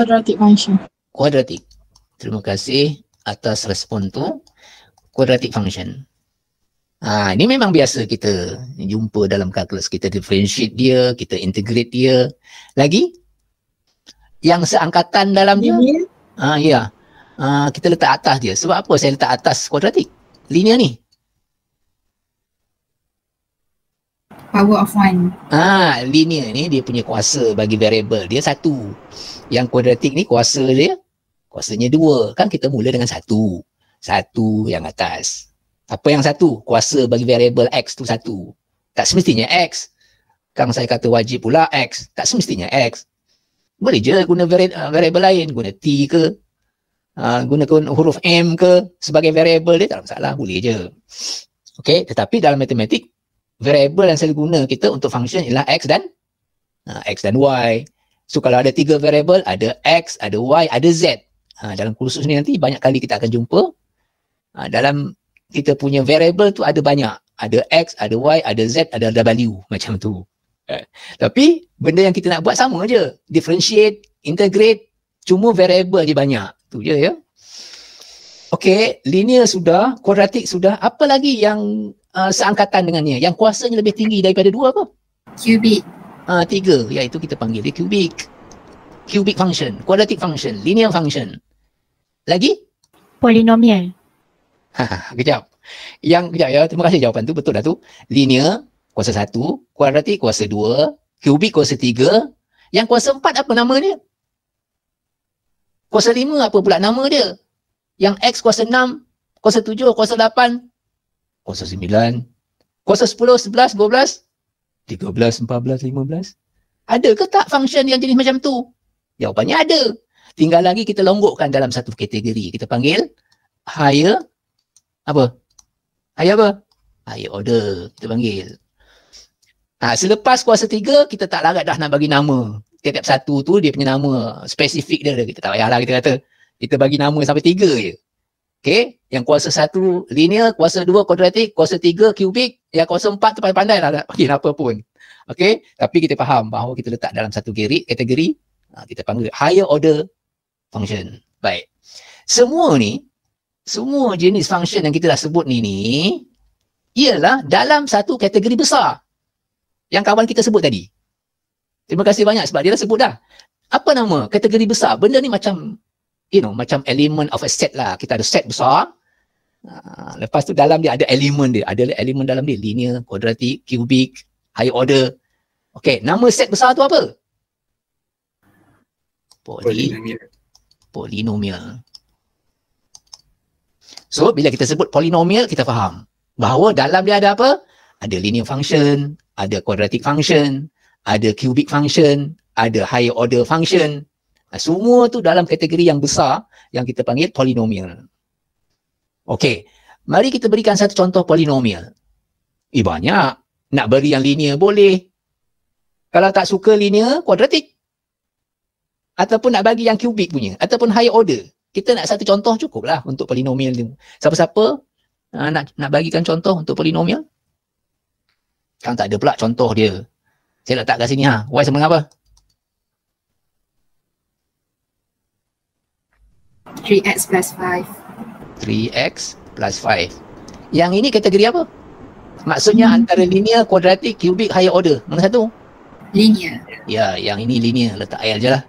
quadratic function. Quadratic. Terima kasih atas respon tu. Quadratic function. Ini memang biasa kita jumpa dalam kalkulus. Kita differentiate dia, kita integrate dia. Lagi? Yang seangkatan dalam dia? Linear. Ya. Kita letak atas dia. Sebab apa saya letak atas quadratic? Linear ni. Power of 1. Linear ni dia punya kuasa bagi variable dia 1. Yang kuadratik ni kuasanya 2. Kan kita mula dengan 1. 1 yang atas. Apa yang 1? Kuasa bagi variable X tu 1. Tak semestinya X. Kang saya kata wajib pula X. Tak semestinya X. Boleh je guna variable lain. Guna T ke. Gunakan huruf M ke sebagai variable dia, tak ada masalah. Boleh je. Okey, tetapi dalam matematik, variable yang selalu guna kita untuk function ialah X dan Y. So kalau ada 3 variable, ada X, ada Y, ada Z. Dalam kursus ni nanti banyak kali kita akan jumpa. Dalam kita punya variable tu ada banyak. Ada X, ada Y, ada Z, ada W. Macam tu. Tapi benda yang kita nak buat sama je. Differentiate, integrate, cuma variable je banyak. Tu je ya. Okey, linear sudah, kuadratik sudah. Apa lagi yang seangkatan dengannya? Yang kuasanya lebih tinggi daripada 2 apa? Cubic. 3, iaitu kita panggil dia cubic. Cubic function, quadratic function, linear function. Lagi? Polinomial. Kejap. Kejap ya, terima kasih jawapan tu, betul dah tu. Linear, kuasa 1, kuadratik kuasa 2, cubic kuasa 3. Yang kuasa 4 apa nama dia? Kuasa 5 apa pula nama dia? Yang X kuasa 6, kuasa 7, kuasa 8, kuasa 9, kuasa 10, 11, 12, 13, 14, 15. Ada ke tak function yang jenis macam tu? Jawapannya ada. Tinggal lagi kita lombokkan dalam satu kategori. Kita panggil higher apa? Higher apa? Higher order. Kita panggil. Selepas kuasa 3, kita tak larat dah nak bagi nama. Tiap-tiap satu tu dia punya nama spesifik dia. Kita tak payahlah kita kata. Kita bagi nama sampai 3 je. Okey, yang kuasa 1 linear, kuasa 2 kuadratik, kuasa 3 kubik, yang kuasa 4 tu pandai-pandai lah nak bagi apa pun. Okey, tapi kita faham bahawa kita letak dalam satu kategori, kita panggil higher order function. Baik. Semua jenis function yang kita dah sebut ni ialah dalam satu kategori besar yang kawan kita sebut tadi. Terima kasih banyak sebab dia dah sebut dah. Apa nama kategori besar? Benda ni macam macam element of a set lah. Kita ada set besar. Lepas tu dalam dia ada elemen dia. Ada elemen dalam dia. Linear, quadratic, cubic, higher order. Okey, nama set besar tu apa? Polinomial. So, bila kita sebut polinomial, kita faham bahawa dalam dia ada apa? Ada linear function, ada quadratic function, ada cubic function, ada higher order function. Semua tu dalam kategori yang besar yang kita panggil polinomial. Okey, mari kita berikan satu contoh polinomial. Banyak. Nak beri yang linear boleh. Kalau tak suka linear, kuadratik. Ataupun nak bagi yang kubik punya. Ataupun higher order. Kita nak satu contoh cukup lah untuk polinomial ni. Siapa-siapa nak bagikan contoh untuk polinomial? Kan tak ada pula contoh dia. Saya letak kat sini. Y sama dengan apa? 3x plus 5. 3x plus 5. Yang ini kategori apa? Maksudnya antara linear, kuadratik, kubik, higher order. Mana satu? Linear. Ya, yang ini linear. Letak ayat je lah.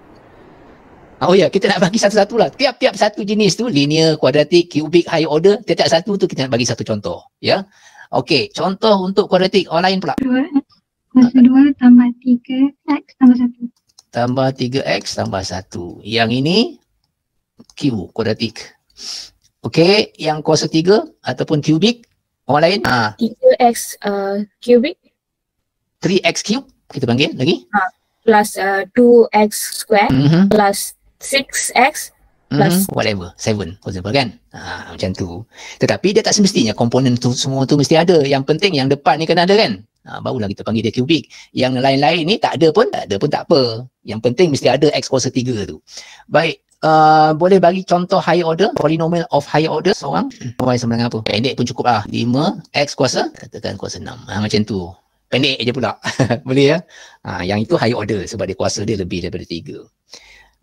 Oh ya, kita nak bagi satu-satu lah. Tiap-tiap satu jenis tu, linear, kuadratik, kubik, higher order, tiap-tiap satu tu kita nak bagi satu contoh. Ya. Okey, contoh untuk kuadratik. Orang lain pula. Kuasa 2 tambah 3x tambah 1. Tambah 3x tambah 1. Yang ini Q, kuadratik. Okey, yang kuasa 3 ataupun kubik, orang lain? 3x cubic 3x cube, kita panggil lagi? plus 2x square plus 6x plus whatever, 7 for example kan? Macam tu. Tetapi dia tak semestinya komponen tu semua tu mesti ada. Yang penting yang depan ni kena ada kan? Barulah kita panggil dia kubik. Yang lain-lain ni tak ada pun tak apa. Yang penting mesti ada x kuasa 3 tu. Baik. Boleh bagi contoh higher order, polynomial of higher order seorang? Y sama dengan apa? Pendek pun cukup lah. 5x kuasa, katakan kuasa 6. Macam tu. Pendek je pula. Boleh ya? Yang itu higher order sebab dia kuasa dia lebih daripada 3.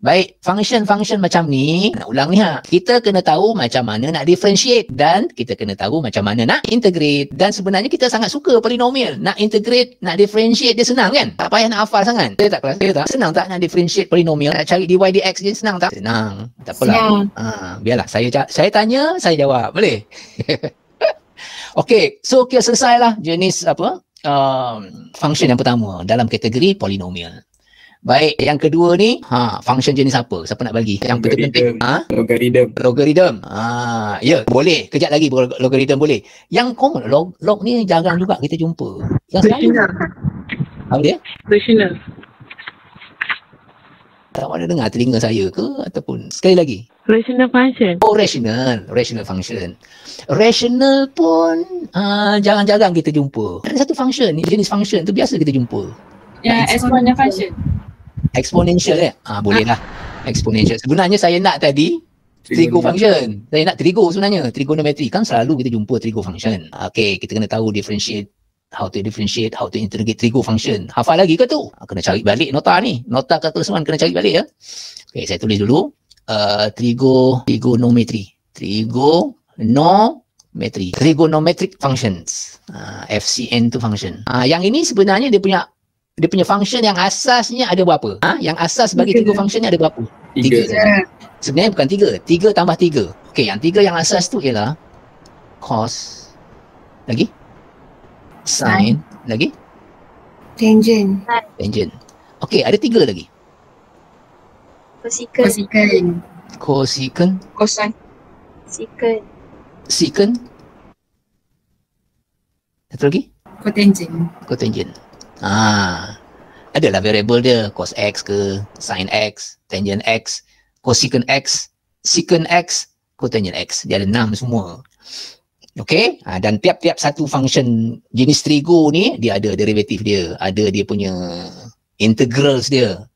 Baik, function-function macam ni, nak ulang ni ha. Kita kena tahu macam mana nak differentiate dan kita kena tahu macam mana nak integrate. Dan sebenarnya kita sangat suka polinomial. Nak integrate, nak differentiate dia senang kan? Tak payah nak hafal sangat. Saya tak kelas, saya tak. Senang tak nak differentiate polinomial? Nak cari dy dx je senang tak? Senang. Tak apalah. Biarlah saya tanya, saya jawab. Boleh? Okey, so kita selesailah jenis apa? Function yang pertama dalam kategori polinomial. Baik, yang kedua ni, function jenis apa? Siapa nak bagi? Yang penting-penting. Logarithm. Ya, boleh. Kejap lagi logarithm boleh. Yang common, log ni jarang juga kita jumpa. Yang Rational. Apa dia? Rational. Tak ada dengar telinga saya ke? Ataupun sekali lagi? Rational function. Oh, rational function. Rational pun jarang-jarang kita jumpa. Ada satu function, jenis function tu biasa kita jumpa. Ya, exponential function. Exponential boleh lah. Exponential. Sebenarnya saya nak tadi trigo function. Saya nak trigo sebenarnya. Trigonometry kan selalu kita jumpa trigo function. Okey, kita kena tahu how to integrate trigo function. Hafal lagi ke tu? Kena cari balik nota ni. Nota kalkulus 1 kena cari balik ya. Okey, saya tulis dulu. Trigonometry. Trigonometric functions. FCN tu function. Yang ini sebenarnya dia punya function yang asasnya ada berapa? Yang asas bagi trigo function ni ada berapa? 3. Sebenarnya bukan 3. 3 tambah 3. Okey, yang 3 yang asas tu ialah cos. Lagi? Sin. Lagi? Tangent. Okey, ada 3 lagi. Cosecant. Cosecant. Cosine. Secant. Satu lagi? Cotangent. Adalah variable dia, cos x ke, sin x, tangent x, cosecant x, secant x, cotangent x. Dia ada 6 semua. Okey, dan tiap-tiap satu function jenis trigo ni dia ada derivatif dia, ada dia punya integrals dia.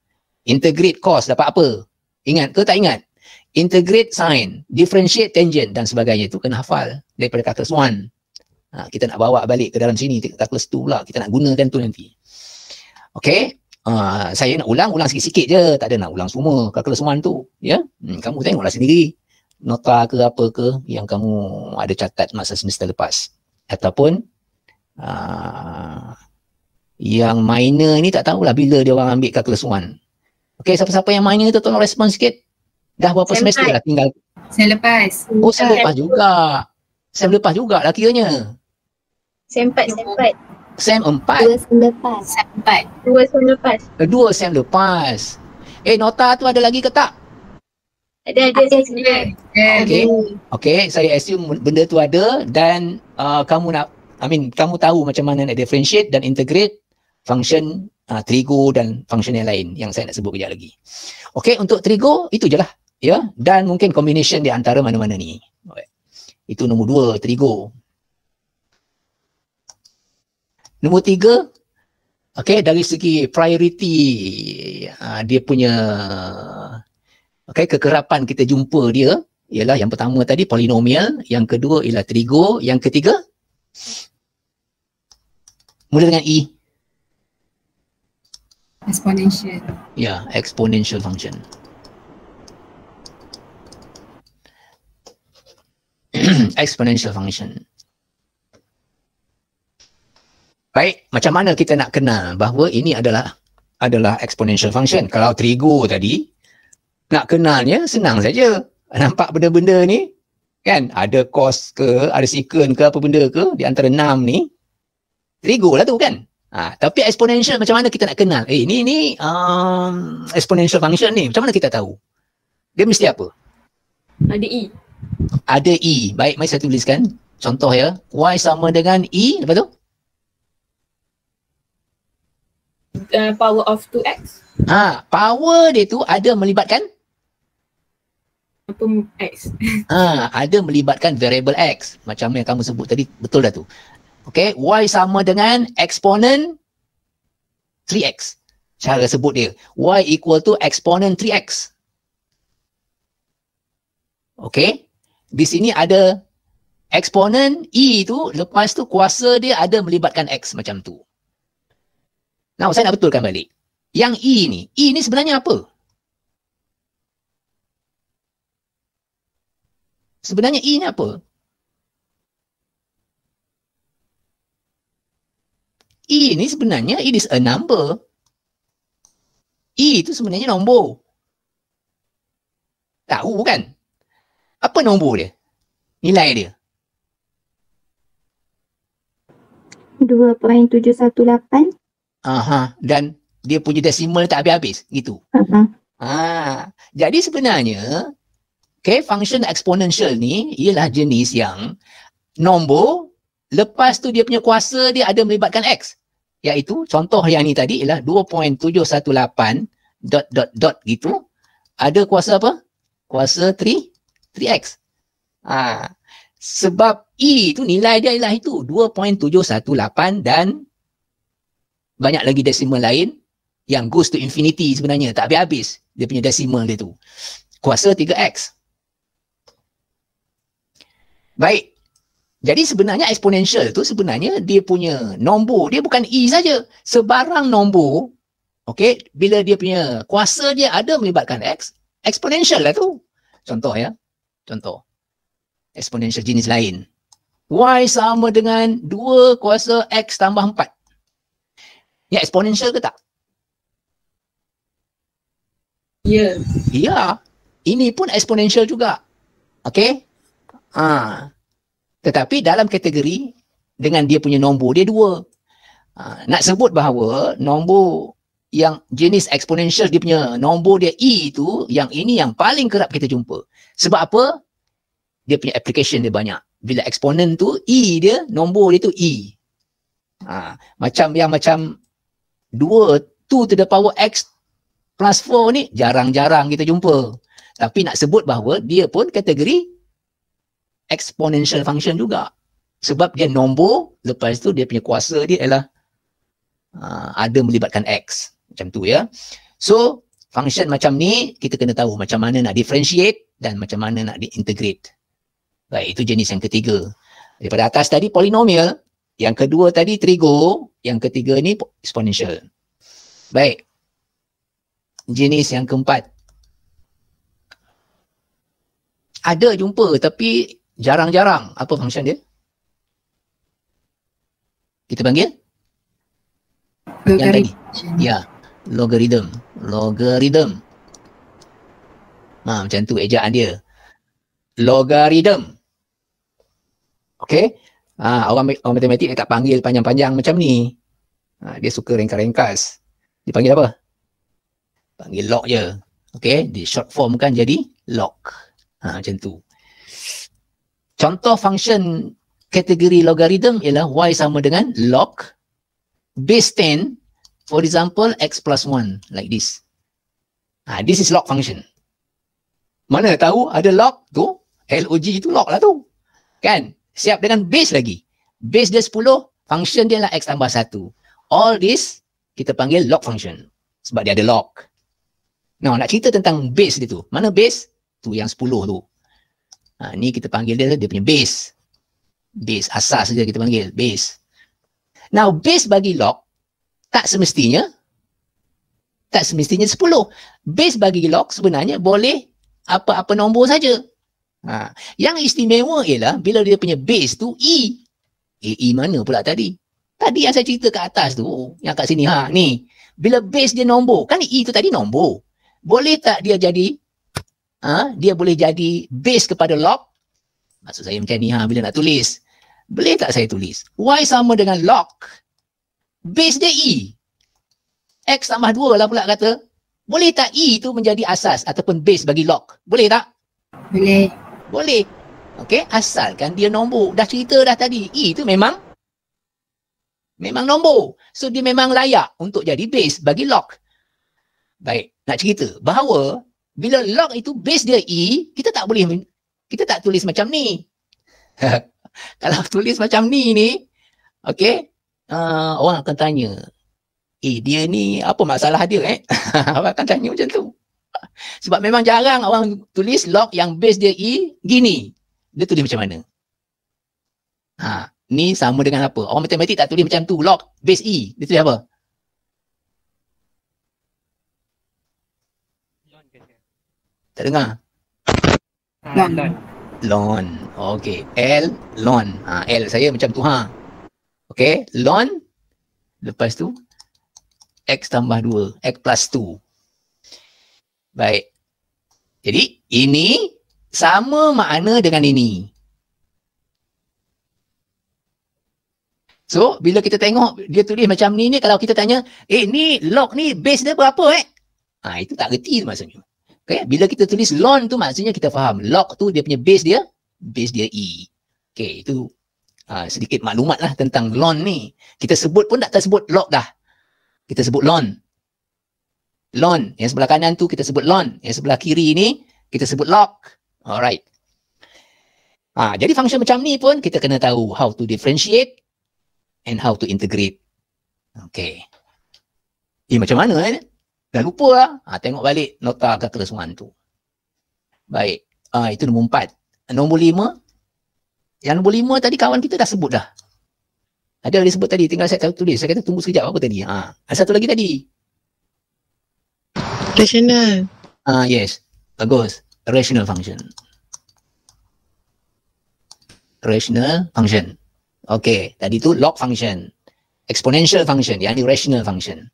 Integrate cos dapat apa? Ingat ke tak ingat? Integrate sin, differentiate tangent dan sebagainya tu kena hafal daripada calculus 1. Kita nak bawa balik ke dalam sini calculus 2 pula, kita nak gunakan tu nanti. Okey, saya nak ulang sikit-sikit je, tak ada nak ulang semua calculus 1 tu, ya. Kamu tengoklah sendiri nota ke apa ke yang kamu ada catat masa semester lepas, ataupun yang minor ni tak tahulah bila dia orang ambil calculus 1. Okey, siapa-siapa yang minor tu tolong respon sikit. Dah berapa semester dah tinggal? Sem lepas. Oh, sem lepas juga. Sem lepas juga lah kiranya. Sem 4. Sem 4. 2 sem lepas. Sem 4. 2 sem lepas. 2 sem lepas. Nota tu ada lagi ke tak? Ada. Okey, saya assume benda tu ada dan kamu tahu macam mana nak differentiate dan integrate function trigo dan function yang lain yang saya nak sebut kejap lagi. Okey, untuk trigo itu je lah, ya, dan mungkin combination di antara mana-mana ni. Itu nombor 2, trigo. Nombor 3, okey, dari segi priority dia punya kekerapan kita jumpa dia ialah yang pertama tadi polinomial, yang kedua ialah trigo, yang ketiga mula dengan E. Exponential. Ya, exponential function. Exponential function. Baik, macam mana kita nak kenal bahawa ini adalah exponential function? Kalau trigo tadi, nak kenalnya senang saja. Nampak benda-benda ni, kan? Ada cos ke, ada secant ke, apa benda ke, di antara 6 ni, trigo lah tu kan? Tapi exponential macam mana kita nak kenal? Ini exponential function ni, macam mana kita tahu? Dia mesti apa? Ada E. Ada E. Baik, mari saya tuliskan. Contoh ya. Y sama dengan E. Lepas tu? Power of 2x. Power dia tu ada melibatkan? Apa x? Ada melibatkan variable x. Macam yang kamu sebut tadi. Betul dah tu. Okay. Y sama dengan exponent 3x. Cara sebut dia. Y equal to exponent 3x. Okay. Di sini ada exponent E tu, lepas tu kuasa dia ada melibatkan X macam tu. Nah, saya nak betulkan balik. Yang E ni sebenarnya apa? Sebenarnya E ni apa? E ni sebenarnya it is a number. E itu sebenarnya nombor. Tahu kan? Apa nombor dia? Nilai dia. 2.718. Aha, dan dia punya decimal tak habis-habis gitu. Jadi sebenarnya function exponential ni ialah jenis yang nombor lepas tu dia punya kuasa dia ada melibatkan X. Iaitu contoh yang ni tadi ialah 2.718 ... gitu. Ada kuasa apa? Kuasa 3x. Sebab E tu nilai dia ialah itu 2.718 dan banyak lagi desimal lain yang goes to infinity sebenarnya. Tak habis-habis dia punya desimal dia tu. Kuasa 3x. Baik. Jadi sebenarnya exponential tu sebenarnya dia punya nombor dia bukan E saja. Sebarang nombor, okey, bila dia punya kuasa dia ada melibatkan X, exponential lah tu. Contoh ya. Contoh. Exponential jenis lain. Y sama dengan 2 kuasa X tambah 4. Ya, exponential ke tak? Ya. Ya. Ini pun exponential juga. Okey? Tetapi dalam kategori dengan dia punya nombor dia 2. Nak sebut bahawa nombor yang jenis exponential dia punya nombor dia E tu, yang ini yang paling kerap kita jumpa. Sebab apa? Dia punya application dia banyak. Bila eksponen tu E dia, nombor dia tu E. Macam 2 to the power X plus 4 ni jarang-jarang kita jumpa. Tapi nak sebut bahawa dia pun kategori exponential function juga. Sebab dia nombor, lepas tu dia punya kuasa dia ialah ada melibatkan X. Macam tu ya. So, function macam ni kita kena tahu macam mana nak differentiate dan macam mana nak diintegrate. Baik, itu jenis yang ketiga. Daripada atas tadi polinomial, yang kedua tadi trigo, yang ketiga ni exponential. Baik. Jenis yang keempat. Ada jumpa tapi jarang-jarang. Apa function dia? Kita panggil? Yang tadi. Ya, logarithm. Logarithm. Macam tu ejaan dia. Logarithm. Okey. Orang matematik dia tak panggil panjang-panjang macam ni. Dia suka ringkas-ringkas. Dia panggil apa? Panggil log je. Okey, di short form kan jadi log. Macam tu. Contoh function kategori logarithm ialah y sama dengan log base 10, for example x plus 1, like this. This is log function. Mana tahu ada log tu, log tu log lah tu. Kan? Siap dengan base lagi. Base dia 10, function dia lah x tambah 1. All this kita panggil log function. Sebab dia ada log. Nah, nak cerita tentang base dia tu. Mana base? Tu yang 10 tu. Ni kita panggil dia punya base. Base, asas saja kita panggil, base. Now, base bagi log, tak semestinya 10. Base bagi log sebenarnya boleh apa-apa nombor saja. Yang istimewa ialah bila dia punya base tu E. E mana pula tadi? Tadi yang saya cerita kat atas tu, yang kat sini. Ni. Bila base dia nombor, kan E tu tadi nombor. Boleh tak dia jadi, dia boleh jadi base kepada log? Maksud saya macam ni, bila nak tulis. Boleh tak saya tulis? Y sama dengan log. Base dia E. X tambah 2 lah pula kata. Boleh tak E tu menjadi asas ataupun base bagi log? Boleh tak? Boleh. Boleh. Okey, asalkan dia nombor. Dah cerita dah tadi. E tu memang nombor. So, dia memang layak untuk jadi base bagi log. Baik, nak cerita bahawa bila log itu base dia E, kita tak tulis macam ni. Kalau tulis macam ni, okey, orang akan tanya, dia ni apa masalah dia? Orang akan tanya macam tu. Sebab memang jarang orang tulis log yang base dia E gini. Dia tulis macam mana? Ni sama dengan apa? Orang matematik tak tulis macam tu, log base E. Dia tulis apa? Tak dengar? ln. Okey, L ln. L saya macam tu ha. Okey, ln lepas tu X tambah 2, X plus 2. Baik. Jadi ini sama makna dengan ini. So, bila kita tengok dia tulis macam ni kalau kita tanya, ni log ni base dia berapa itu tak reti tu maksudnya. Okay? Bila kita tulis ln tu maksudnya kita faham log tu dia punya base dia E. Okay, itu sedikit maklumat lah tentang ln ni. Kita sebut pun tak tersebut log dah. Kita sebut ln. Ln yang sebelah kanan tu kita sebut ln, yang sebelah kiri ni kita sebut log. Alright. Jadi function macam ni pun kita kena tahu how to differentiate and how to integrate. Okay. Macam mana dah lupa lah. Tengok balik nota calculus 1 tu. Baik. Itu nombor 4. Nombor 5. Yang nombor 5 tadi kawan kita dah sebut dah. Ada yang disebut tadi. Tinggal saya tulis. Saya kata tunggu sekejap. Apa tadi? Satu lagi tadi. Rational. Yes. Bagus. Rational function. Rational function. Okay. Tadi tu log function. Exponential function. Yang ni rational function.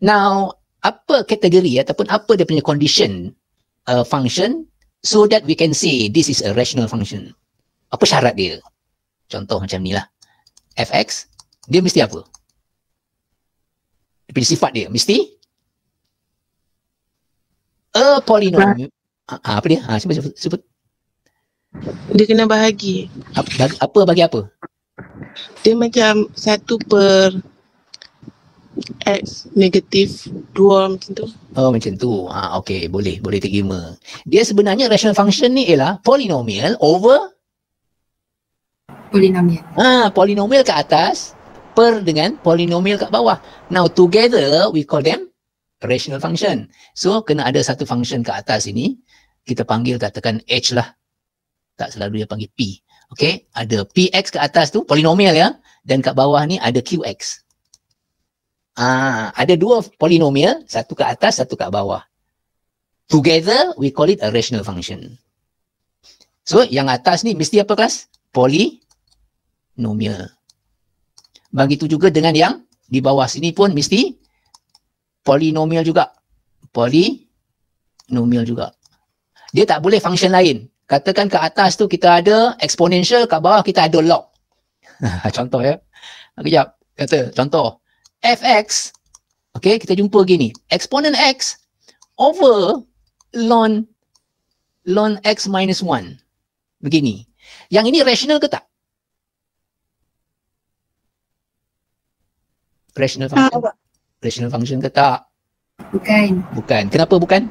Now, apa kategori ataupun apa dia punya condition function so that we can say this is a rational function? Apa syarat dia? Contoh macam ni lah. Fx, dia mesti apa? Dia punya sifat dia mesti a polynomial. Apa dia? Sebut. Dia kena bahagi. Apa bagi apa? Dia macam 1/x negatif 2 macam tu. Macam tu. Okey, boleh terima. Dia sebenarnya rational function ni ialah polynomial over Polinomial. Polynomial kat atas per dengan polynomial kat bawah. Now together we call them rational function. So kena ada satu function kat atas ini, kita panggil katakan H lah. Tak selalu dia panggil P. Okey, ada Px kat atas tu polynomial ya, dan kat bawah ni ada Qx. Ada dua polinomial, satu kat atas, satu kat bawah. Together we call it a rational function. So yang atas ni mesti apa kelas? Polynomial. Begitu juga dengan yang di bawah sini pun mesti polinomial juga. Polinomial juga. Dia tak boleh function lain. Katakan ke atas tu kita ada exponential, kat bawah kita ada log. Contoh ya. Kejap. Kata contoh. Fx. Okay, kita jumpa gini. Exponent x over ln x minus 1. Begini. Yang ini rational ke tak? Rational function. Rational function ke tak? Bukan. Bukan. Kenapa bukan?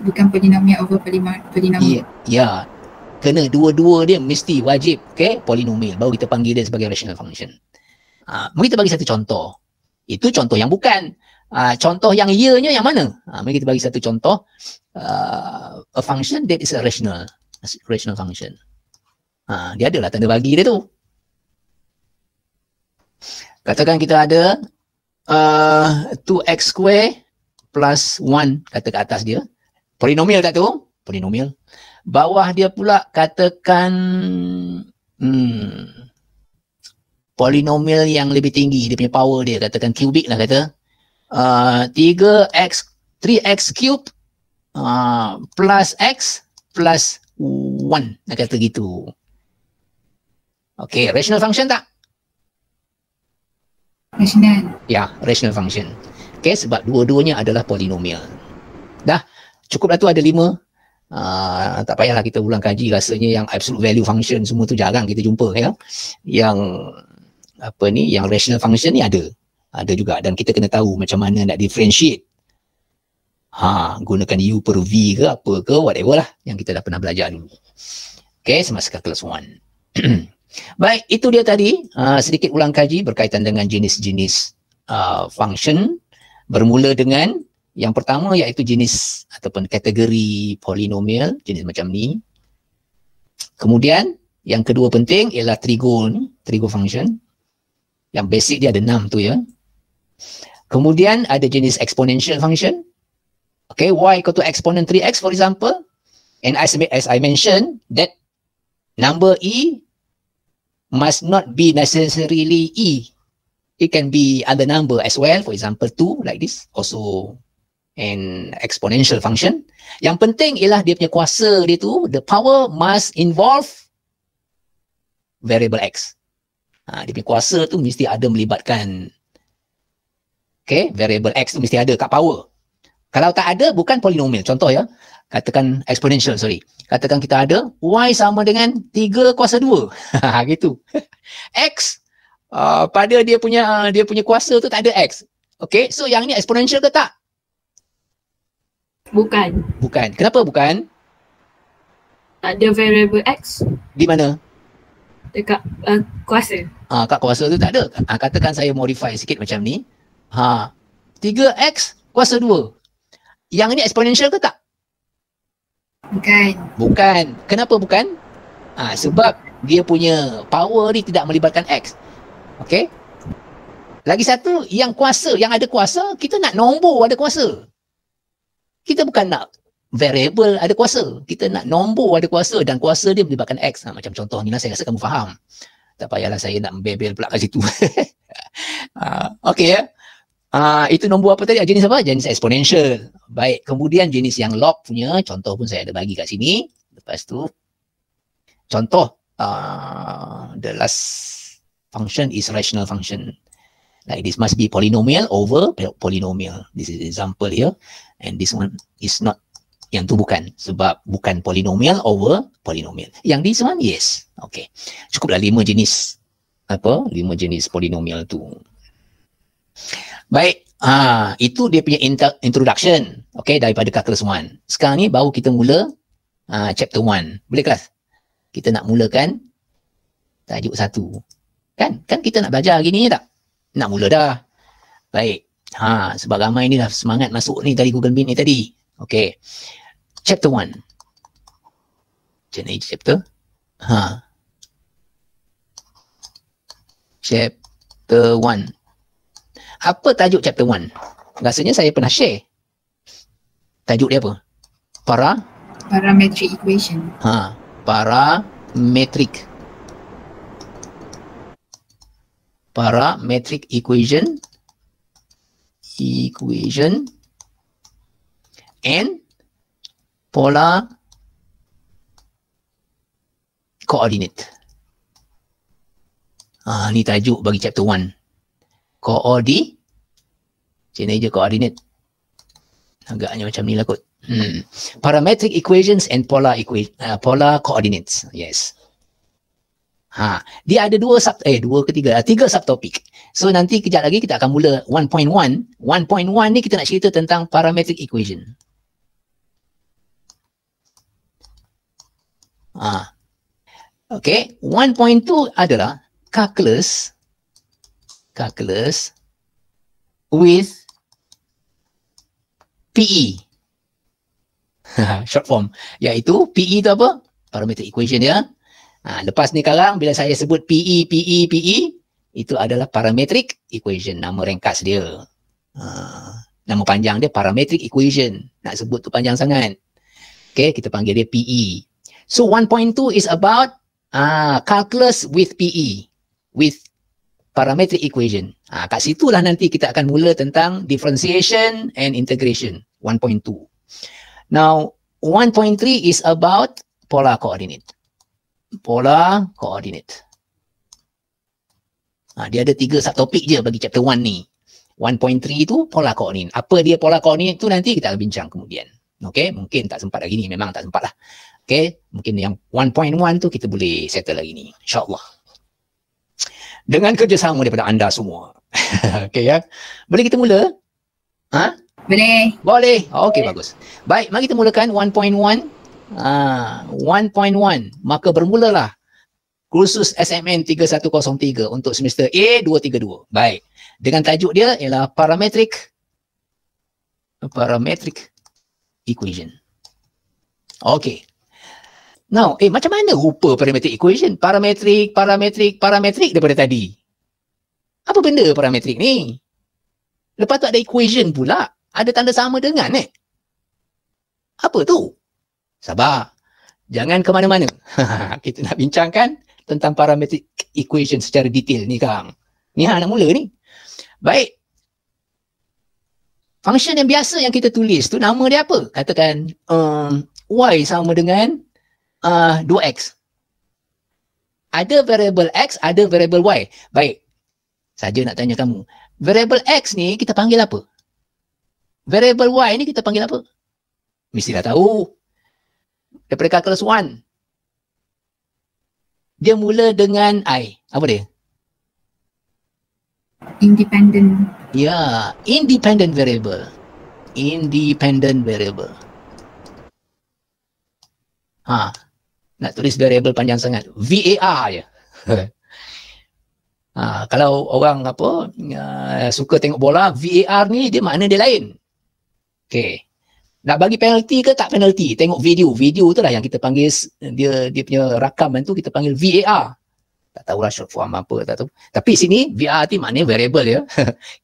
Bukan polinomial over polinomial. Ya. Kena dua-dua dia mesti wajib. Okay? Polinomial. Baru kita panggil dia sebagai rational function. Mari kita bagi satu contoh. Itu contoh yang bukan. Contoh yang ya-nya yang mana? Mari kita bagi satu contoh. A function that is a rational function. Dia adalah tanda bagi dia tu. Katakan kita ada 2x square plus 1 kata ke atas dia. Polinomial tak tu? Polinomial. Bawah dia pula katakan polinomial yang lebih tinggi, dia punya power dia, katakan cubic lah kata. 3x cube plus x plus 1, nak kata gitu. Okay, rational function tak? Rational. Ya, rational function. Okay, sebab dua-duanya adalah polinomial. Dah, cukup dah tu ada 5. Tak payahlah kita ulang kaji, rasanya yang absolute value function semua tu jarang kita jumpa ya. Yang apa ni, yang rational function ni ada juga, dan kita kena tahu macam mana nak differentiate. Gunakan U per V ke apa ke, whatever lah yang kita dah pernah belajar dulu. Okay, semasa kelas 1. Baik, itu dia tadi sedikit ulang kaji berkaitan dengan jenis-jenis function, bermula dengan yang pertama iaitu jenis ataupun kategori polinomial, jenis macam ni. Kemudian yang kedua penting ialah trigo function. Yang basic dia ada 6 tu ya. Kemudian ada jenis exponential function. Okay, y equal to exponent 3x for example. And as I mentioned, that number E must not be necessarily E. It can be other number as well. For example, 2 like this, also an exponential function. Yang penting ialah dia punya kuasa dia tu, the power must involve variable X. Dia punya kuasa tu mesti ada melibatkan, okay, variable X tu mesti ada kat power. Kalau tak ada, bukan polinomial. Contoh ya, katakan exponential, sorry. Katakan kita ada Y sama dengan 3 kuasa 2. Gitu. X, pada dia punya kuasa tu tak ada X. Okay, so yang ni exponential ke tak? Bukan. Bukan. Kenapa bukan? Tak ada variable X Di mana? dekat kuasa. Kat kuasa tu tak ada. Katakan saya modify sikit macam ni. 3X kuasa 2. Yang ni exponential ke tak? Bukan. Bukan. Kenapa bukan? Sebab dia punya power ni tidak melibatkan X. Okay? Lagi satu, yang ada kuasa, kita nak nombor ada kuasa. Kita bukan nak variable ada kuasa. Kita nak nombor ada kuasa dan kuasa dia melibatkan X. Macam contoh ni lah, saya rasa kamu faham. Tak payahlah saya nak membebel pula kat situ. Okay ya. Itu nombor apa tadi? Jenis apa? Jenis exponential. Baik, kemudian jenis yang log punya, contoh pun saya ada bagi kat sini. Lepas tu, contoh, the last function is rational function. Like this must be polynomial over polynomial. This is example here. And this one is not. Yang tu bukan. Sebab bukan polynomial over polynomial. Yang this one, yes. Okay. Cukuplah 5 jenis. 5 jenis polynomial tu. Baik. Itu dia punya introduction. Okay, daripada calculus 1. Sekarang ni baru kita mula chapter 1. Boleh kelas? Kita nak mulakan tajuk 1. Kan kita nak belajar hari ni tak? Nak mula dah. Baik. Sebab ramai ni dah semangat masuk ni tadi Google Meet ni tadi. Okay. Chapter 1. Macam ni chapter. Chapter 1. Apa tajuk chapter 1? Rasanya saya pernah share. Tajuk dia apa? Parametric equation. Parametric equation and polar coordinate. Ni tajuk bagi chapter 1. Macam ni je coordinate. Agaknya macam ni lah kot. Parametric equations and polar coordinates. Yes. Dia ada 3 subtopik. So nanti kejap lagi kita akan mula 1.1. 1.1 ni kita nak cerita tentang parametric equation. Okay, 1.2 adalah calculus with PE. Short form. Iaitu PE tu apa? Parametric equation dia. Lepas ni sekarang bila saya sebut PE, itu adalah parametric equation. Nama ringkas dia. Nama panjang dia parametric equation. Nak sebut tu panjang sangat. Okay, kita panggil dia PE. So 1.2 is about calculus with PE. With parametric equation. Kat situlah nanti kita akan mula tentang differentiation and integration. 1.2. Now, 1.3 is about polar coordinate. Polar coordinate. Dia ada 3 subtopik je bagi chapter 1 ni. 1.3 tu polar coordinate. Apa dia polar coordinate tu nanti kita akan bincang kemudian. Okay, mungkin tak sempat lagi ni. Memang tak sempat lah. Okay, mungkin yang 1.1 tu kita boleh settle lagi ni. InsyaAllah. Dengan kerjasama daripada anda semua. Okay ya. Boleh kita mula? Boleh. Boleh. Okay, bagus. Baik, mari kita mulakan 1.1. 1.1. Maka bermulalah kursus SMN 3103 untuk semester A 232. Baik. Dengan tajuk dia ialah parametric equation. Okay. Now, macam mana rupa parametric equation? Parametric daripada tadi. Apa benda parametric ni? Lepas tu ada equation pula. Ada tanda sama dengan Apa tu? Sabar. Jangan ke mana-mana. Kita nak bincangkan tentang parametric equation secara detail ni Kang. Ni nak mula ni. Baik. Function yang biasa yang kita tulis tu nama dia apa? Katakan y sama dengan 2x. Ada variable x, ada variable y. Baik. Saja nak tanya kamu. Variable x ni kita panggil apa? Variable y ni kita panggil apa? Mestilah tahu. Daripada calculus 1. Dia mula dengan I. Apa dia? Independent. Ya, independent variable. Independent variable. Nak tulis variable panjang sangat. VAR je. Kalau orang suka tengok bola, VAR ni dia makna dia lain. Okey. Nak bagi penalty ke tak penalty? Tengok video. Video tu lah yang kita panggil, dia punya rakaman tu kita panggil VAR. Tak tahulah short form apa, tak tahu. Tapi sini VAR ni maknanya variable ya.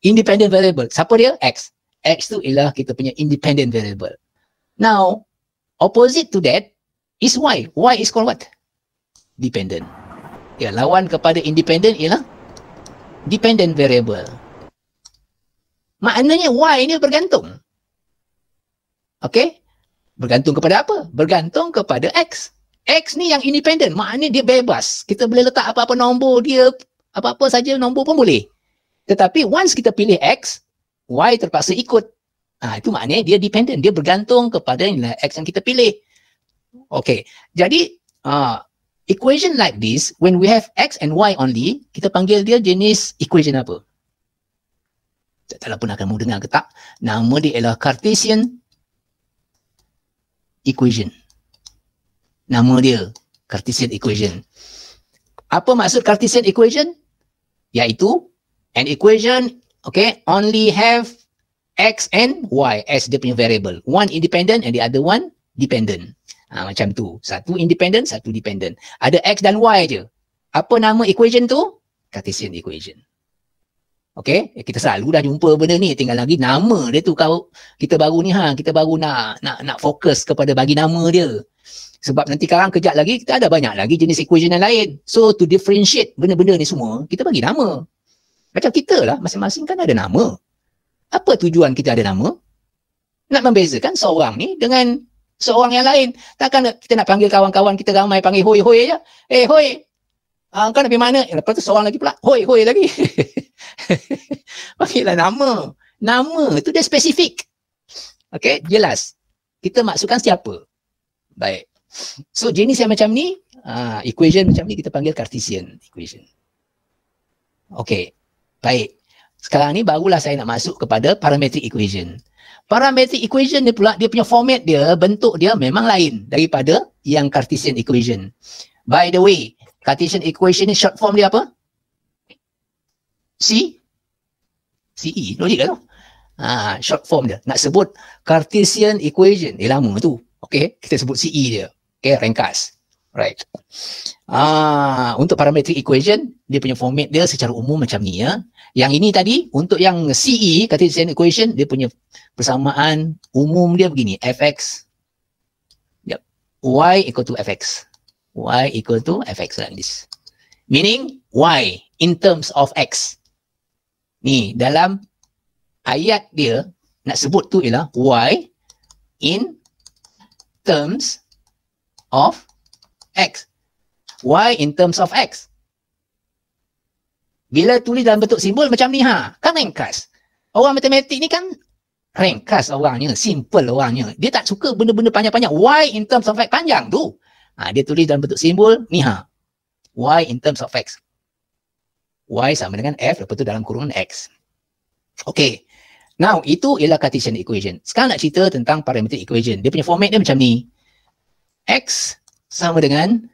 Independent variable. Siapa dia? X. X tu ialah kita punya independent variable. Now, opposite to that is Y. Y is called what? Dependent. Ya, lawan kepada independent ialah dependent variable. Maknanya Y ni bergantung. Okey? Bergantung kepada apa? Bergantung kepada X. X ni yang independent, maknanya dia bebas. Kita boleh letak apa-apa nombor dia, apa-apa saja nombor pun boleh. Tetapi once kita pilih X, Y terpaksa ikut. Itu maknanya dia dependent, dia bergantung kepada X yang kita pilih. Okey. Jadi equation like this, when we have X and Y only, kita panggil dia jenis equation apa? Tak tahu pun akan mu dengar ke tak. Nama dia ialah Cartesian equation. Nama dia Cartesian equation. Apa maksud Cartesian equation? Iaitu an equation, okay, only have X and Y as dia punya variable. One independent and the other one dependent. Macam tu. Satu independent, satu dependent. Ada X dan Y je. Apa nama equation tu? Cartesian equation. Okay, kita selalu dah jumpa benda ni. Tinggal lagi nama dia tu. Kita baru ni kita baru nak fokus kepada bagi nama dia. Sebab nanti sekarang kejap lagi kita ada banyak lagi jenis equation yang lain. So to differentiate benda-benda ni semua, kita bagi nama. Macam kita lah, masing-masing kan ada nama. Apa tujuan kita ada nama? Nak membezakan seorang ni dengan seorang yang lain. Takkan kita nak panggil kawan-kawan kita ramai panggil hoi-hoi je. Hoi, kau nak pergi mana? Lepas tu seorang lagi pula, hoi lagi. Panggillah nama. Nama tu dia spesifik. Okay, jelas. Kita maksudkan siapa. Baik. So jenis yang macam ni, equation macam ni kita panggil Cartesian equation. Okay, baik. Sekarang ni barulah saya nak masuk kepada parametric equation. Parametric equation ni pula, dia punya format dia, bentuk dia memang lain daripada yang Cartesian equation. By the way, Cartesian equation ni short form dia apa? CE, logik lah tu. Short form dia. Nak sebut Cartesian equation, lama tu. Okay, kita sebut CE dia. Okay, ringkas. Right. Untuk parametric equation, dia punya format dia secara umum macam ni ya. Yang ini tadi, untuk yang CE, Cartesian equation, dia punya persamaan umum dia begini. Fx, y equal to fx. Y equal to fx like this. Meaning, y in terms of x. Ni, dalam ayat dia, nak sebut tu ialah y in terms of x. Y in terms of x. Bila tulis dalam bentuk simbol macam ni kan ringkas. Orang matematik ni kan ringkas orangnya, simple orangnya. Dia tak suka benda-benda panjang-panjang. Y in terms of x panjang tu. Dia tulis dalam bentuk simbol ni Y in terms of x. Y sama dengan f, lepas tu dalam kurungan x. Okay. Now, itu ialah Cartesian equation. Sekarang nak cerita tentang parametric equation. Dia punya format dia macam ni. X sama dengan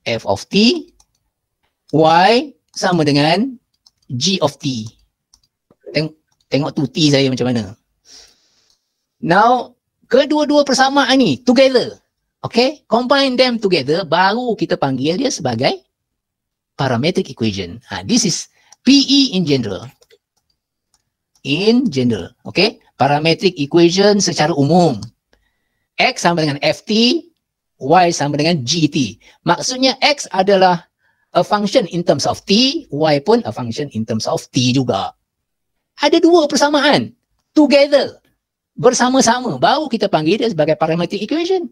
f of t, y sama dengan g of t. Tengok tu t saya macam mana. Now, kedua-dua persamaan ni together. Okay, combine them together, baru kita panggil dia sebagai parametric equation. This is PE in general. In general, okay, parametric equation secara umum. X sama dengan ft, Y sama dengan GT. Maksudnya X adalah a function in terms of T, Y pun a function in terms of T juga. Ada dua persamaan. Together. Bersama-sama. Baru kita panggil dia sebagai parametric equation.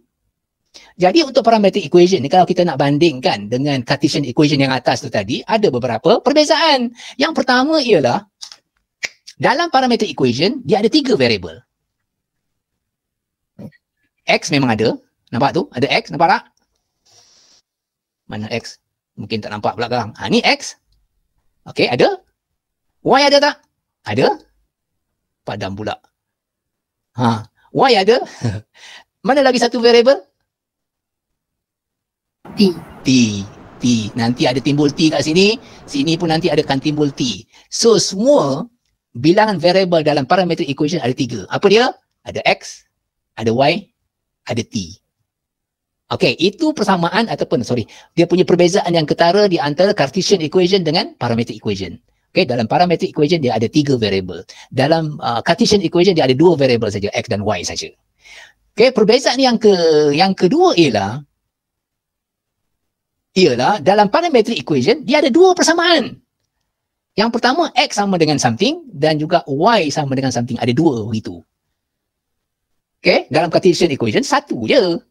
Jadi untuk parametric equation ni, kalau kita nak bandingkan dengan Cartesian equation yang atas tu tadi, ada beberapa perbezaan. Yang pertama ialah, dalam parametric equation, dia ada 3 variable. X memang ada. Nampak tu? Ada X, nampak tak? Mana X? Mungkin tak nampak belakang. Ni X. Okey, ada. Y ada tak? Ada. Padam pula. Y ada. Mana lagi satu variable? T. T. Nanti ada timbul T kat sini. Sini pun nanti akan timbul T. So, semua bilangan variable dalam parametric equation ada 3. Apa dia? Ada X, ada Y, ada T. Okey, itu persamaan ataupun dia punya perbezaan yang ketara di antara Cartesian equation dengan parametric equation. Okey, dalam parametric equation dia ada 3 variable. Dalam Cartesian equation dia ada 2 variable saja, X dan Y saja. Okey, perbezaan yang kedua ialah dalam parametric equation dia ada 2 persamaan. Yang pertama, X sama dengan something dan juga Y sama dengan something. Ada 2 begitu. Okey, dalam Cartesian equation satu je.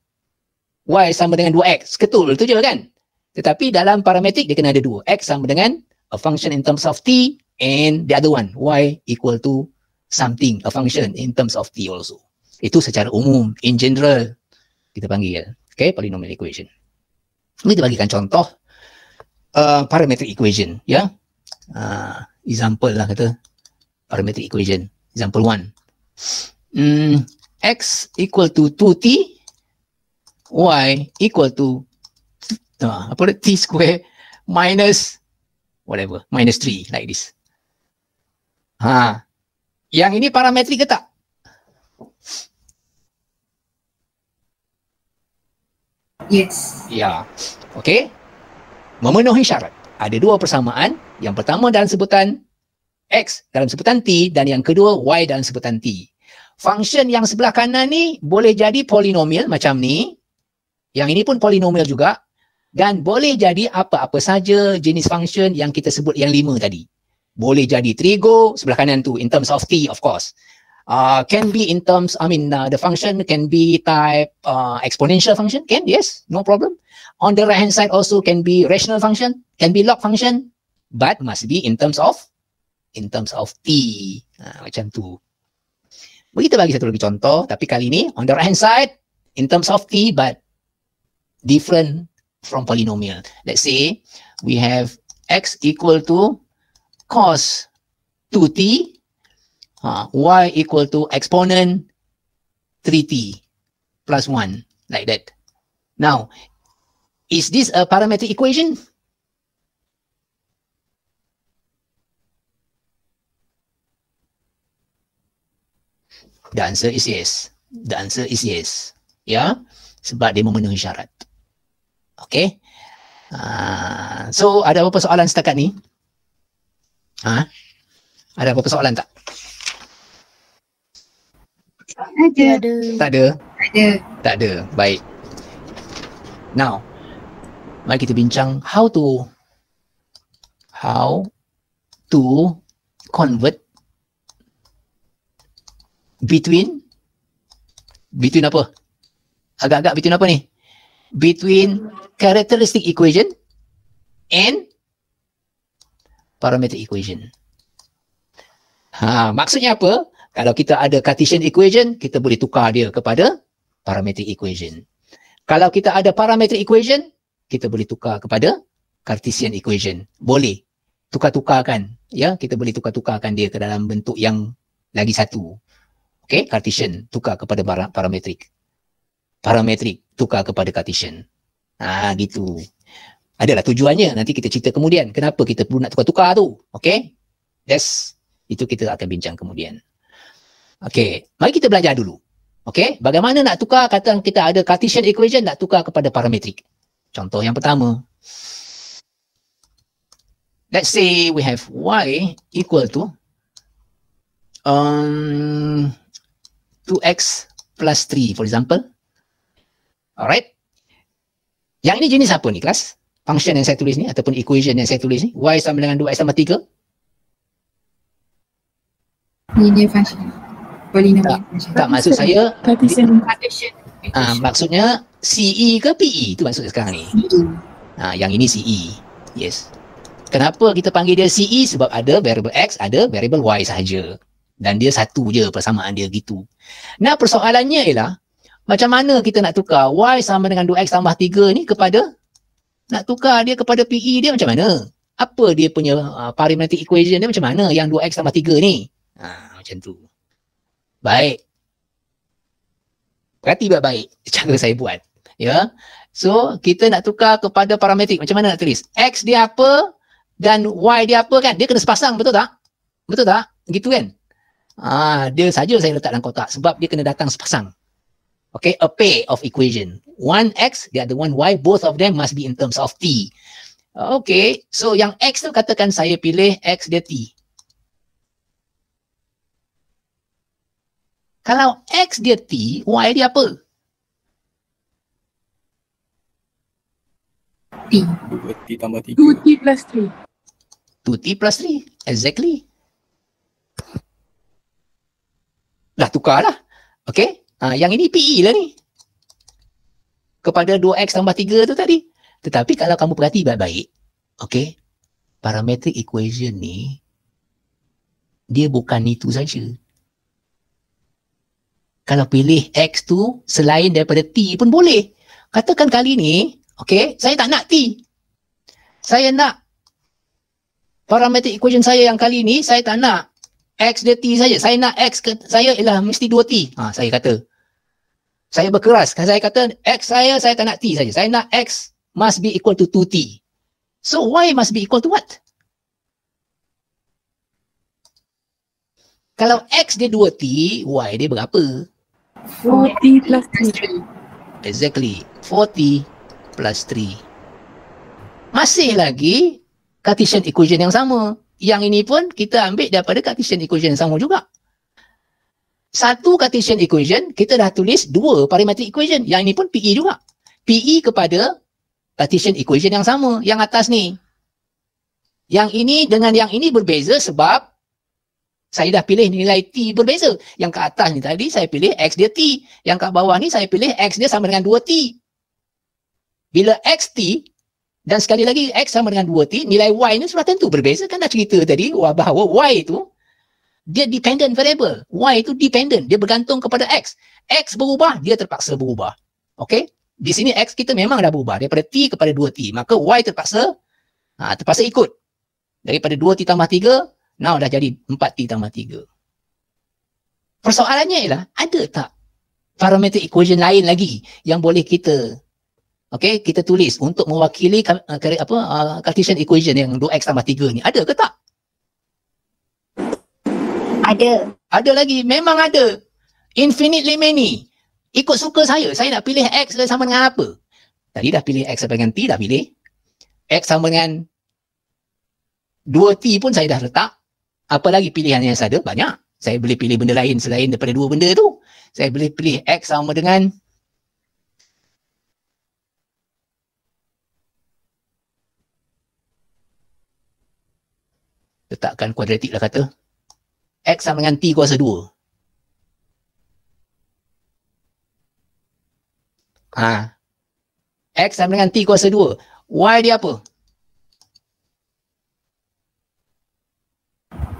Y sama dengan 2X. Ketul tu je kan? Tetapi dalam parametrik dia kena ada 2. X sama dengan a function in terms of T and the other one, Y equal to something, a function in terms of T also. Itu secara umum, in general, kita panggil. Okay, polynomial equation. Kita bagikan contoh parametric equation. Ya, example lah kata. Parametric equation. Example 1. X equal to 2T. Y equal to T square minus whatever, minus 3 like this. Yang ini parametrik ke tak? Yes. Ya. Okey. Memenuhi syarat. Ada 2 persamaan. Yang pertama dalam sebutan X dalam sebutan T dan yang kedua Y dalam sebutan T. Function yang sebelah kanan ni boleh jadi polinomial macam ni. Yang ini pun polinomial juga. Dan boleh jadi apa-apa saja jenis function yang kita sebut yang 5 tadi. Boleh jadi trigo, sebelah kanan tu, in terms of T, of course. Can be in terms, the function can be type exponential function. Can, yes, no problem. On the right hand side also can be rational function, can be log function. But must be in terms of T. Macam tu. Kita bagi satu lagi contoh, tapi kali ni, on the right hand side, in terms of T, but different from polynomial. Let's say we have X equal to cos 2T, Y equal to exponent 3T plus 1, like that. Now, is this a parametric equation? The answer is yes. The answer is yes. Ya, sebab dia memenuhi syarat. Okay. So, ada apa-apa soalan setakat ni? Ada apa-apa soalan tak? Ada. Tak ada? Ada. Tak ada. Baik. Now, mari kita bincang how to convert between apa? Agak-agak between apa ni? Between characteristic equation and parametric equation. Maksudnya apa? Kalau kita ada Cartesian equation, kita boleh tukar dia kepada parametric equation. Kalau kita ada parametric equation, kita boleh tukar kepada Cartesian equation. Boleh. Tukar-tukarkan. Ya, kita boleh tukar-tukarkan dia ke dalam bentuk yang lagi satu. Okey, Cartesian tukar kepada parametric. Parametric tukar kepada Cartesian. Gitu. Adalah tujuannya. Nanti kita cerita kemudian. Kenapa kita perlu nak tukar-tukar tu. Okey. Itu kita akan bincang kemudian. Okey. Mari kita belajar dulu. Okey. Bagaimana nak tukar, kata kita ada Cartesian equation, nak tukar kepada parametric. Contoh yang pertama. Let's say we have Y equal to 2x plus 3, for example. Alright. Yang ini jenis apa ni kelas? Function yang saya tulis ni ataupun equation yang saya tulis ni, y sama dengan 2x tambah 3. Linear function. Polynomial function. Tak, maksud saya Cartesian. Cartesian maksudnya CE ke PE, itu maksud sekarang ni. Yang ini CE. Yes. Kenapa kita panggil dia CE? Sebab ada variable X, ada variable Y sahaja. Dan dia satu je persamaan dia gitu. Nah, persoalannya ialah macam mana kita nak tukar Y sama dengan 2X tambah 3 ni kepada, nak tukar dia kepada PE dia macam mana? Apa dia punya parametric equation dia macam mana yang 2X tambah 3 ni? Macam tu. Baik. Perhati baik-baik cara saya buat. Ya. So, kita nak tukar kepada parametrik. Macam mana nak tulis? X dia apa dan Y dia apa kan? Dia kena sepasang, betul tak? Betul tak? Gitu kan? Dia saja saya letak dalam kotak sebab dia kena datang sepasang. Okay, a pair of equation. One X, the other one Y, both of them must be in terms of T. Okay, so yang X tu katakan saya pilih X dia T. Kalau X dia T, Y dia apa? T. 2T tambah 3. 2T plus 3. 2T plus 3. Exactly. Dah tukar lah. Okay. Yang ini PE lah ni. Kepada 2X tambah 3 tu tadi. Tetapi kalau kamu perhati baik-baik. Okay. Parametric equation ni. Dia bukan itu saja. Kalau pilih X tu selain daripada T pun boleh. Katakan kali ni, okay, saya tak nak T. Saya nak parametric equation saya yang kali ni, saya tak nak X dia T saja. Saya nak X saya ialah mesti 2T. Saya kata. Saya berkeras. Saya kata X saya tak nak T saja. Saya nak X must be equal to 2T. So Y must be equal to what? Kalau X dia 2T, Y dia berapa? 4T plus 3. Exactly. 4T plus 3. Masih lagi Cartesian equation yang sama. Yang ini pun kita ambil daripada Cartesian equation yang sama juga. Satu Cartesian equation, kita dah tulis dua parametric equation. Yang ini pun PE juga. PE kepada Cartesian equation yang sama. Yang atas ni. Yang ini dengan yang ini berbeza sebab saya dah pilih nilai T berbeza. Yang ke atas ni tadi saya pilih X dia T. Yang kat bawah ni saya pilih X dia sama dengan 2T. Bila X T dan sekali lagi X sama dengan 2T, nilai Y ni sudah tentu berbeza. Kan dah cerita tadi bahawa Y itu dia dependent variable. Y itu dependent. Dia bergantung kepada X. X berubah, dia terpaksa berubah. Okay? Di sini X kita memang dah berubah. Daripada T kepada 2T. Maka Y terpaksa ikut. Daripada 2T tambah 3, now dah jadi 4T tambah 3. Persoalannya ialah, ada tak parametric equation lain lagi yang boleh kita kita tulis untuk mewakili Cartesian equation yang 2X tambah 3 ni? Ada ke tak? Ada. Ada lagi. Memang ada. Infinitely many. Ikut suka saya. Saya nak pilih X sama dengan apa? Tadi dah pilih X sama dengan T, dah pilih. X sama dengan 2T pun saya dah letak. Apa lagi pilihan yang saya ada? Banyak. Saya boleh pilih benda lain selain daripada dua benda tu. Saya boleh pilih X sama dengan letakkan kuadratik lah kata. X sama dengan T kuasa 2. X sama dengan T kuasa 2. Y dia apa?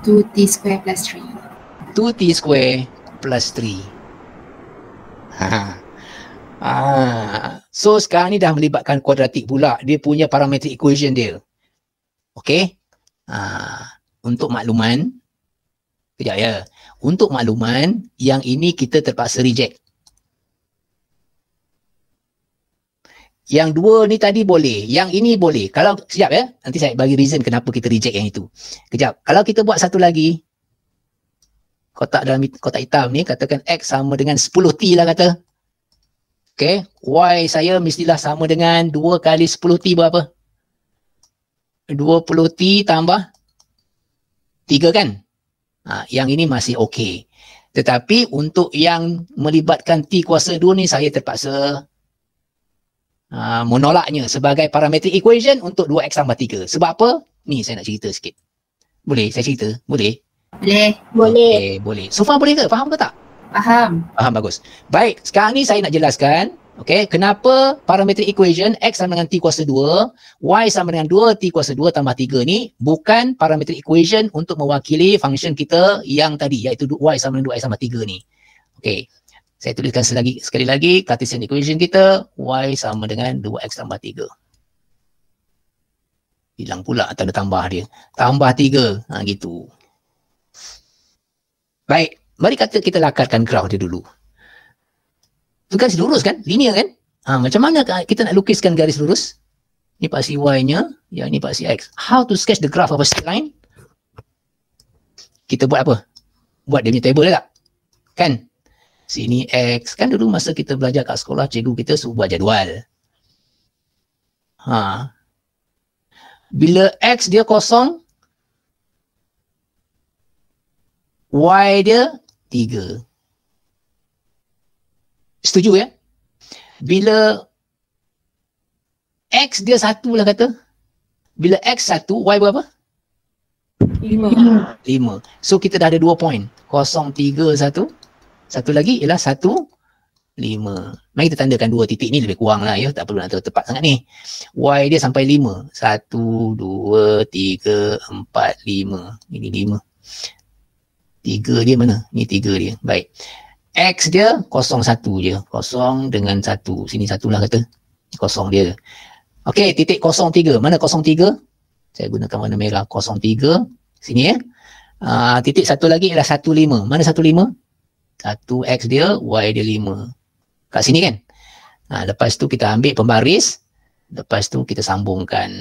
2T square plus 3. 2T square plus 3. So sekarang ni dah melibatkan kuadratik pula. Dia punya parametric equation dia. Okay. Untuk makluman. Kejap ya. Untuk makluman, yang ini kita terpaksa reject. Yang dua ni tadi boleh. Yang ini boleh. Kalau, sekejap ya. Nanti saya bagi reason kenapa kita reject yang itu. Kejap. Kalau kita buat satu lagi. Kotak dalam kotak hitam ni, katakan X sama dengan 10T lah kata. Okay. Y saya mestilah sama dengan 2 kali 10T berapa? 20T tambah 3 kan? Yang ini masih okey. Tetapi untuk yang melibatkan T kuasa 2 ni saya terpaksa menolaknya sebagai parametric equation untuk 2x tambah 3. Sebab apa? Ni saya nak cerita sikit. Boleh saya cerita? Boleh? Boleh. Okay, boleh. So far boleh ke? Faham ke tak? Faham. Faham, bagus. Baik, sekarang ni saya nak jelaskan kenapa parametric equation x sama dengan t kuasa 2, y sama dengan 2, t kuasa 2 tambah 3 ni bukan parametric equation untuk mewakili function kita yang tadi, iaitu y sama dengan 2x tambah 3 ni. Okey, saya tuliskan sekali lagi Cartesian equation kita, y sama dengan 2x tambah 3. Hilang pula tanda tambah dia. Tambah 3. Gitu. Baik, mari kita lakarkan graf dia dulu. Itu garis lurus kan? Linear kan? Macam mana kita nak lukiskan garis lurus? Ni paksi y-nya, yang ni paksi x. How to sketch the graph of a straight line? Kita buat apa? Buat dia punya table tak? Kan? Sini x. Kan dulu masa kita belajar kat sekolah, cikgu kita suruh buat jadual. Bila x dia kosong, y dia 3. Setuju ya? Bila x dia 1 lah kata. Bila x 1, y berapa? 5. 5. So kita dah ada 2 point. 0, 3, 1. Satu lagi ialah 1, 5. Mari kita tandakan 2 titik ni lebih kurang lah ya. Tak perlu nak tahu tepat sangat ni. Y dia sampai 5. 1, 2, 3, 4, 5. Ini 5. 3 dia mana? Ni 3 dia. Baik. X dia 0, 1 je. 0 dengan 1. Sini 1 lah kata. 0 dia. Okey, titik 0, 3. Mana 0, 3? Saya gunakan warna merah. 0, 3. Sini ya. Titik satu lagi ialah 1, 5. Mana 1, 5? 1x dia, y dia 5. Kat sini kan? Lepas tu kita ambil pembaris. Lepas tu kita sambungkan.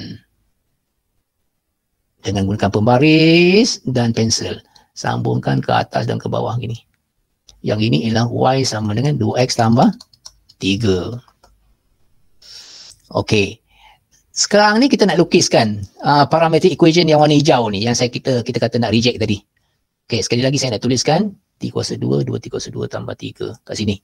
Dengan gunakan pembaris dan pensel. Sambungkan ke atas dan ke bawah gini. Yang ini ialah y sama dengan 2x tambah 3. Okey. Sekarang ni kita nak lukiskan parametric equation yang warna hijau ni. Yang kita kata nak reject tadi. Okey, sekali lagi saya nak tuliskan. T kuasa 2, 2t kuasa 2 tambah 3. Kat sini.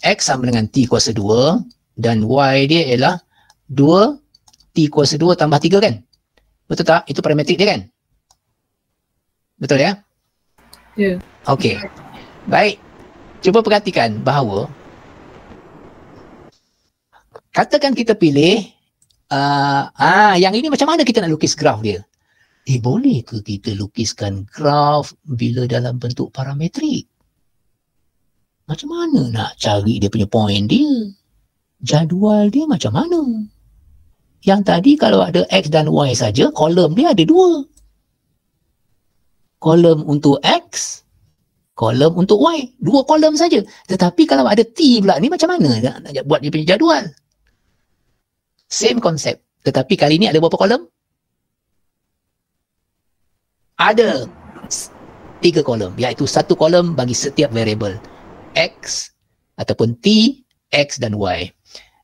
X sama dengan t kuasa 2. Dan y dia ialah 2t kuasa 2 tambah 3 kan? Betul tak? Itu parametrik dia kan? Betul ya? Ya. Okey. Baik. Cuba perhatikan bahawa katakan kita pilih yang ini macam mana kita nak lukis graf dia? Boleh ke kita lukiskan graf bila dalam bentuk parametrik? Macam mana nak cari dia punya point dia? Jadual dia macam mana? Yang tadi kalau ada X dan Y saja, kolom dia ada 2. Kolom untuk X, kolom untuk Y. 2 kolom saja. Tetapi kalau ada T pula ni macam mana nak buat dia punya jadual? Same konsep. Tetapi kali ni ada berapa kolom? Ada 3 kolom, iaitu 1 kolom bagi setiap variable X ataupun T, X dan Y.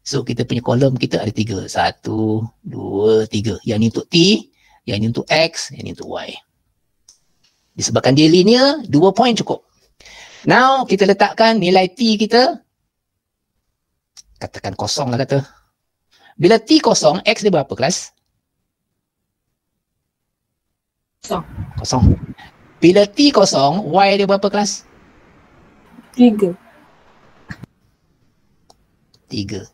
So kita punya kolom kita ada 3. 1, 2, 3. Yang ni untuk T, yang ni untuk X, yang ni untuk Y. Disebabkan dia linear, 2 point cukup. Now kita letakkan nilai T kita, katakan kosong lah kata. Bila T kosong, X dia berapa kelas? Kosong. Bila T kosong, Y dia berapa kelas? 3. 3.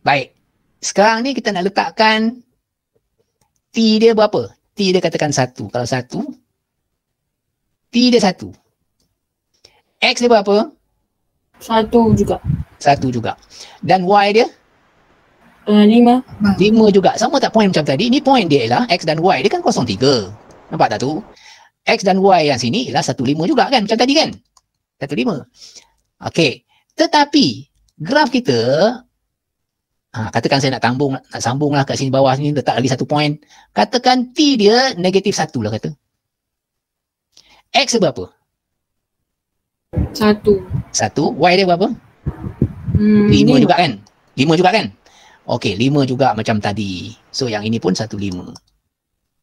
Baik. Sekarang ni kita nak letakkan T dia berapa? T dia katakan 1. Kalau 1, T dia 1. X dia berapa? 1 juga. 1 juga. Dan Y dia? 5. 5 juga. Sama tak point macam tadi? Ni point dia ialah X dan Y. Dia kan 0,3. Nampak tak tu? X dan Y yang sini ialah 1,5 juga kan? Macam tadi kan? 1,5. Okey. Tetapi, graf kita, katakan saya nak sambung lah kat sini bawah sini, letak lagi 1 point. Katakan T dia negatif 1 lah kata. X berapa? 1. 1. Y dia berapa? 5 juga kan? 5 juga kan? Okey, 5 juga macam tadi. So, yang ini pun 1,5.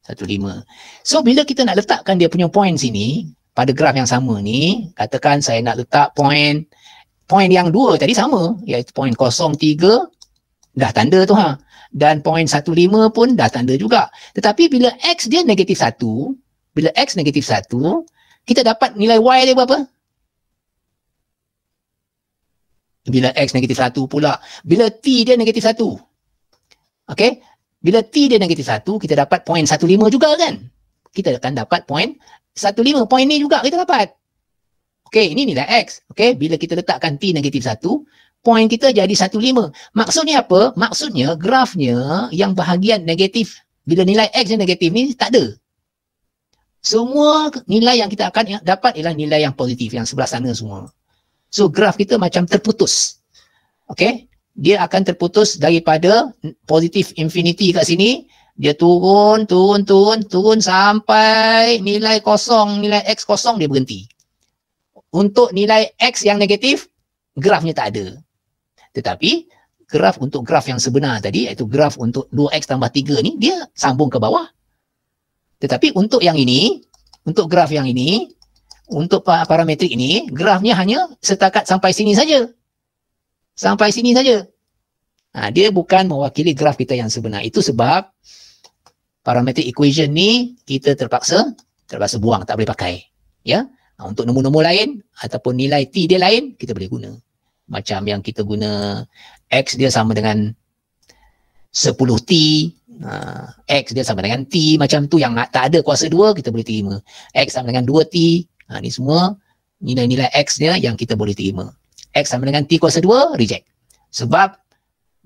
1,5. So, bila kita nak letakkan dia punya point sini, pada graf yang sama ni, katakan saya nak letak point Point yang 2 tadi sama, iaitu point 03 dah tanda tu ha. Dan point 15 pun dah tanda juga. Tetapi bila X dia negatif 1, bila X negatif 1, kita dapat nilai Y dia berapa? Bila X negatif 1 pula. Bila T dia negatif 1. Okay? Bila T dia negatif 1, kita dapat point 15 juga kan? Kita akan dapat point 15. Point ni juga kita dapat. Okay, ini nilai X. Okay, bila kita letakkan T negatif 1, point kita jadi 15. Maksudnya apa? Maksudnya grafnya yang bahagian negatif. Bila nilai X yang negatif ni tak ada. Semua nilai yang kita akan dapat ialah nilai yang positif, yang sebelah sana semua. So, graf kita macam terputus. Okay? Dia akan terputus daripada positif infinity kat sini. Dia turun sampai nilai kosong, nilai X kosong dia berhenti. Untuk nilai X yang negatif, grafnya tak ada. Tetapi, graf untuk graf yang sebenar tadi, iaitu graf untuk 2X tambah 3 ni, dia sambung ke bawah. Tetapi untuk yang ini, untuk graf yang ini, untuk parametrik ini, grafnya hanya setakat sampai sini saja. Sampai sini saja. Dia bukan mewakili graf kita yang sebenar. Itu sebab parametric equation ni kita terpaksa buang, tak boleh pakai. Ya. Untuk nombor-nombor lain ataupun nilai T dia lain, kita boleh guna. Macam yang kita guna X dia sama dengan 10T, X dia sama dengan T, macam tu yang tak ada kuasa 2, kita boleh terima. X sama dengan 2T, ni semua nilai-nilai X dia yang kita boleh terima. X sama dengan T kuasa 2, reject. Sebab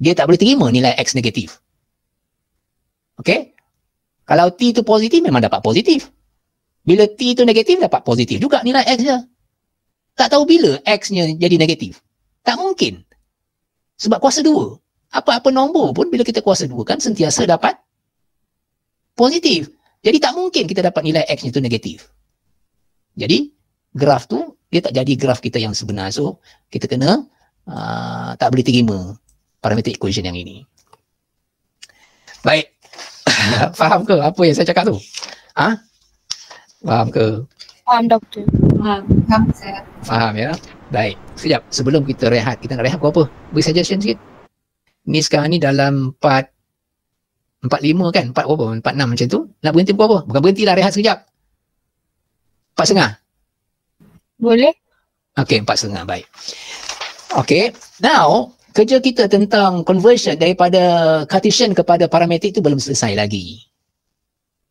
dia tak boleh terima nilai X negatif. Okay? Kalau T tu positif, memang dapat positif. Bila T tu negatif, dapat positif juga nilai X dia. Tak tahu bila X-nya jadi negatif. Tak mungkin. Sebab kuasa 2. Apa-apa nombor pun bila kita kuasa 2 kan sentiasa dapat positif. Jadi tak mungkin kita dapat nilai X-nya tu negatif. Jadi, graf tu, dia tak jadi graf kita yang sebenar. So, kita kena tak boleh terima parametric equation yang ini. Baik. Faham ke apa yang saya cakap tu? Faham ke? Faham, Doktor. Faham saya. Faham ya? Baik. Sekejap. Sebelum kita rehat, kita nak rehat pukul apa? Beri suggestion sikit. Ni sekarang ni dalam 4.45 kan? 4 berapa? 4.6 macam tu. Nak berhenti pukul apa? Bukan berhentilah, rehat sekejap. 4.30. Boleh? Okay, 4.30. Baik. Okay. Now, kerja kita tentang conversion daripada Cartesian kepada parametrik tu belum selesai lagi.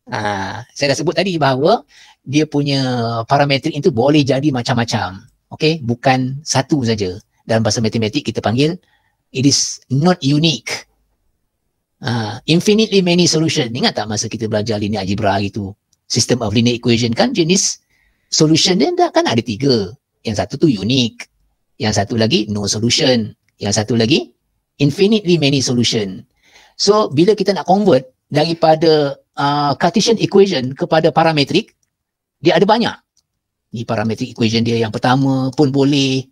Saya dah sebut tadi bahawa dia punya parametrik itu boleh jadi macam-macam. Okay, bukan satu saja. Dalam bahasa matematik kita panggil it is not unique. Infinitely many solution. Ingat tak masa kita belajar linear algebra gitu? System of linear equation kan jenis solution dia kan ada 3. Yang satu tu unique. Yang satu lagi no solution. Yang satu lagi infinitely many solution. So bila kita nak convert daripada Cartesian equation kepada parametrik, dia ada banyak. Ni parametric equation dia yang pertama pun boleh.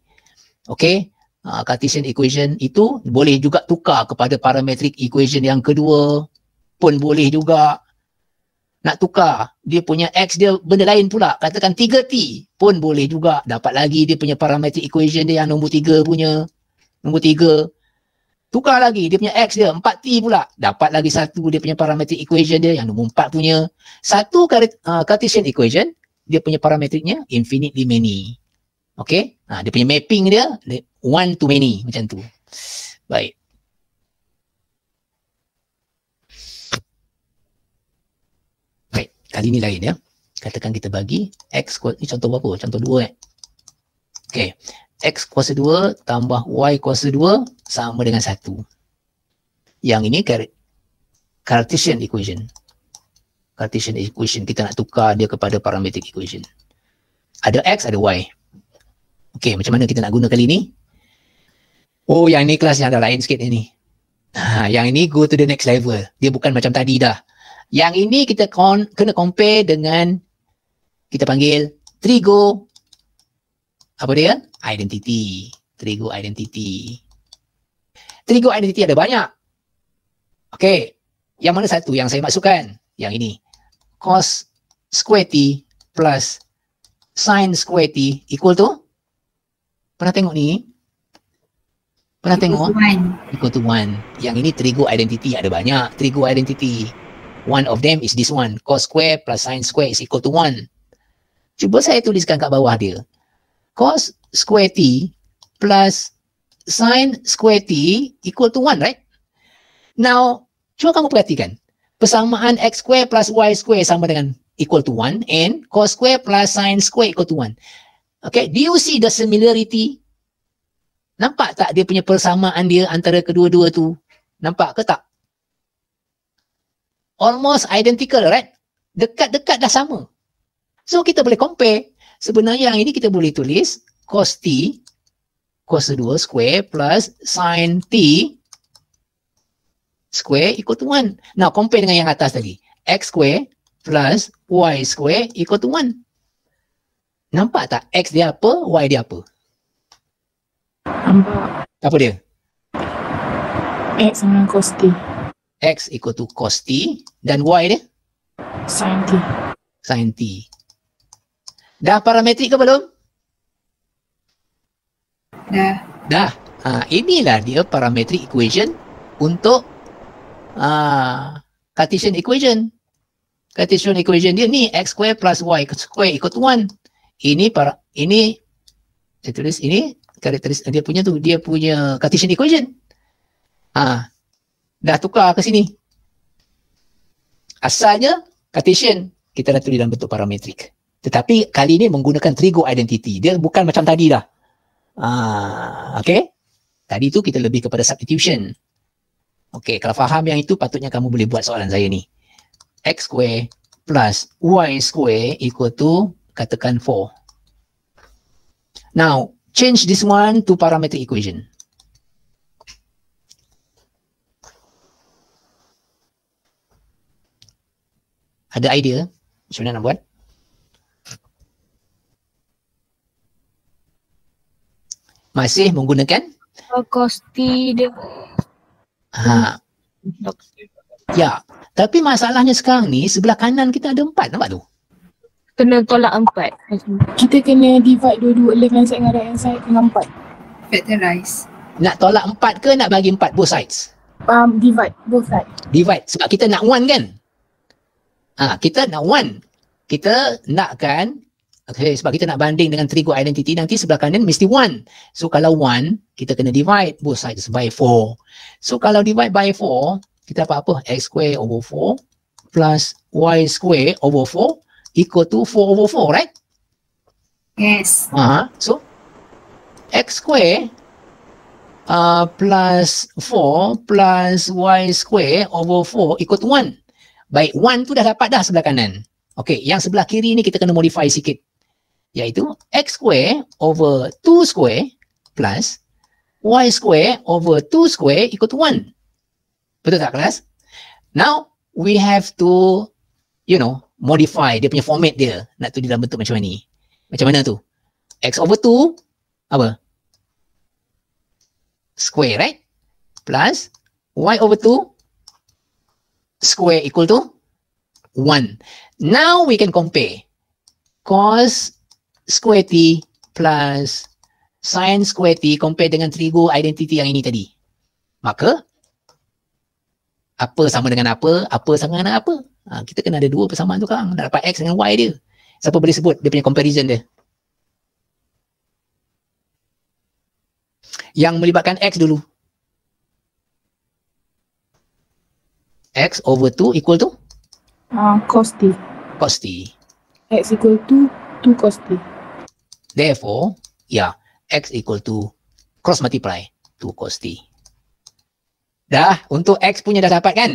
Okay. Cartesian equation itu boleh juga tukar kepada parametric equation yang kedua pun boleh juga. Nak tukar dia punya X dia benda lain pula. Katakan 3T pun boleh juga. Dapat lagi dia punya parametric equation dia yang nombor 3 punya. Nombor 3. Tukar lagi dia punya X dia 4T pula. Dapat lagi satu dia punya parametric equation dia yang nombor 4 punya. Satu Cartesian equation, dia punya parametriknya infinitely many. Okay? Dia punya mapping dia one to many macam tu. Baik. Baik, kali ni lain ya. Katakan kita bagi X ni contoh berapa? Contoh 2 Okay. X kuasa 2 tambah Y kuasa 2 sama dengan 1. Yang ini Cartesian equation. Cartesian equation kita nak tukar dia kepada parametric equation. Ada X, ada Y. Okey, macam mana kita nak guna kali ni? Oh, yang ni kelas yang dah lain sikit ni. Yang ini go to the next level. Dia bukan macam tadi dah. Yang ini kita kena compare dengan kita panggil trigo apa dia? Identity. Trigo identity. Trigo identity ada banyak. Okey. Yang mana satu yang saya masukkan? Yang ini. Cos square T plus sin square T equal to? Pernah tengok ni? Pernah tengok? One. Equal to 1. Yang ini trigo identity, ada banyak trigo identity. One of them is this one. Cos square plus sin square is equal to 1. Cuba saya tuliskan kat bawah dia. Cos square t plus sin square t equal to 1, right? Now, cuba kamu perhatikan. Persamaan x square plus y square sama dengan equal to 1 and cos square plus sin square equal to 1. Okay, do you see the similarity? Nampak tak dia punya persamaan dia antara kedua-dua tu? Nampak ke tak? Almost identical, right? Dekat-dekat dah sama. So, kita boleh compare. Sebenarnya yang ini kita boleh tulis cos t, cos 2 square plus sin t square equal to 1. Now, compare dengan yang atas tadi. X square plus y square equal to 1. Nampak tak? X dia apa, y dia apa? Nampak. Apa dia? X dengan cos T. X equal to cos t dan y dia? Sin T. Sin t. Dah parametrik ke belum? Dah. Dah. Inilah dia parametric equation untuk Cartesian equation. Cartesian equation dia ni x square plus y square equal to 1. Ini saya tulis ini karakteristik dia punya Cartesian equation. Dah tukar ke sini. Asalnya Cartesian, kita dah tulis dalam bentuk parametrik. Tetapi kali ini menggunakan trigo identity. Dia bukan macam tadi dah. Okay. Tadi tu kita lebih kepada substitution. Okay, kalau faham yang itu patutnya kamu boleh buat soalan saya ni. X square plus y square equal to katakan 4. Now, change this one to parametric equation. Ada idea macam mana nak buat? Masih menggunakan? Cos T dia. Ya, tapi masalahnya sekarang ni sebelah kanan kita ada 4, nampak tu? Kena tolak 4. Kita kena divide dua-dua left hand side dengan right hand side dengan 4. Factorize. Nak tolak 4 ke nak bagi 4 both sides? Divide both side. Divide, sebab kita nak 1 kan? Kita nak 1. Kita nakkan, okay, sebab kita nak banding dengan trigo identity, nanti sebelah kanan mesti 1. So kalau 1, kita kena divide both sides by 4. So kalau divide by 4, kita apa-apa? X square over 4 plus y square over 4 equal to 4 over 4, right? Yes. So x square plus 4 plus y square over 4 equal to 1. Baik, 1 tu dah dapat dah sebelah kanan. Okay, yang sebelah kiri ni kita kena modify sikit. Iaitu x square over 2 square plus y square over 2 square equal to 1. Betul tak kelas? Now, we have to, modify dia punya format dia. Nak tulis dalam bentuk macam ni. Macam mana tu? X over 2, apa? Square, right? Plus y over 2 square equal to 1. Now we can compare cos square t plus sin square t compare dengan trigo identity yang ini tadi. Maka apa sama dengan apa sama dengan apa. Kita kena ada dua persamaan tu kan. Nak dapat x dengan y dia. Siapa boleh sebut dia punya comparison dia? Yang melibatkan x dulu. X over 2 equal to? Cos T. Cos t. X equal to 2 cos T. Therefore, x equal to cross multiply 2 cos t. Dah, untuk x punya dah dapat kan?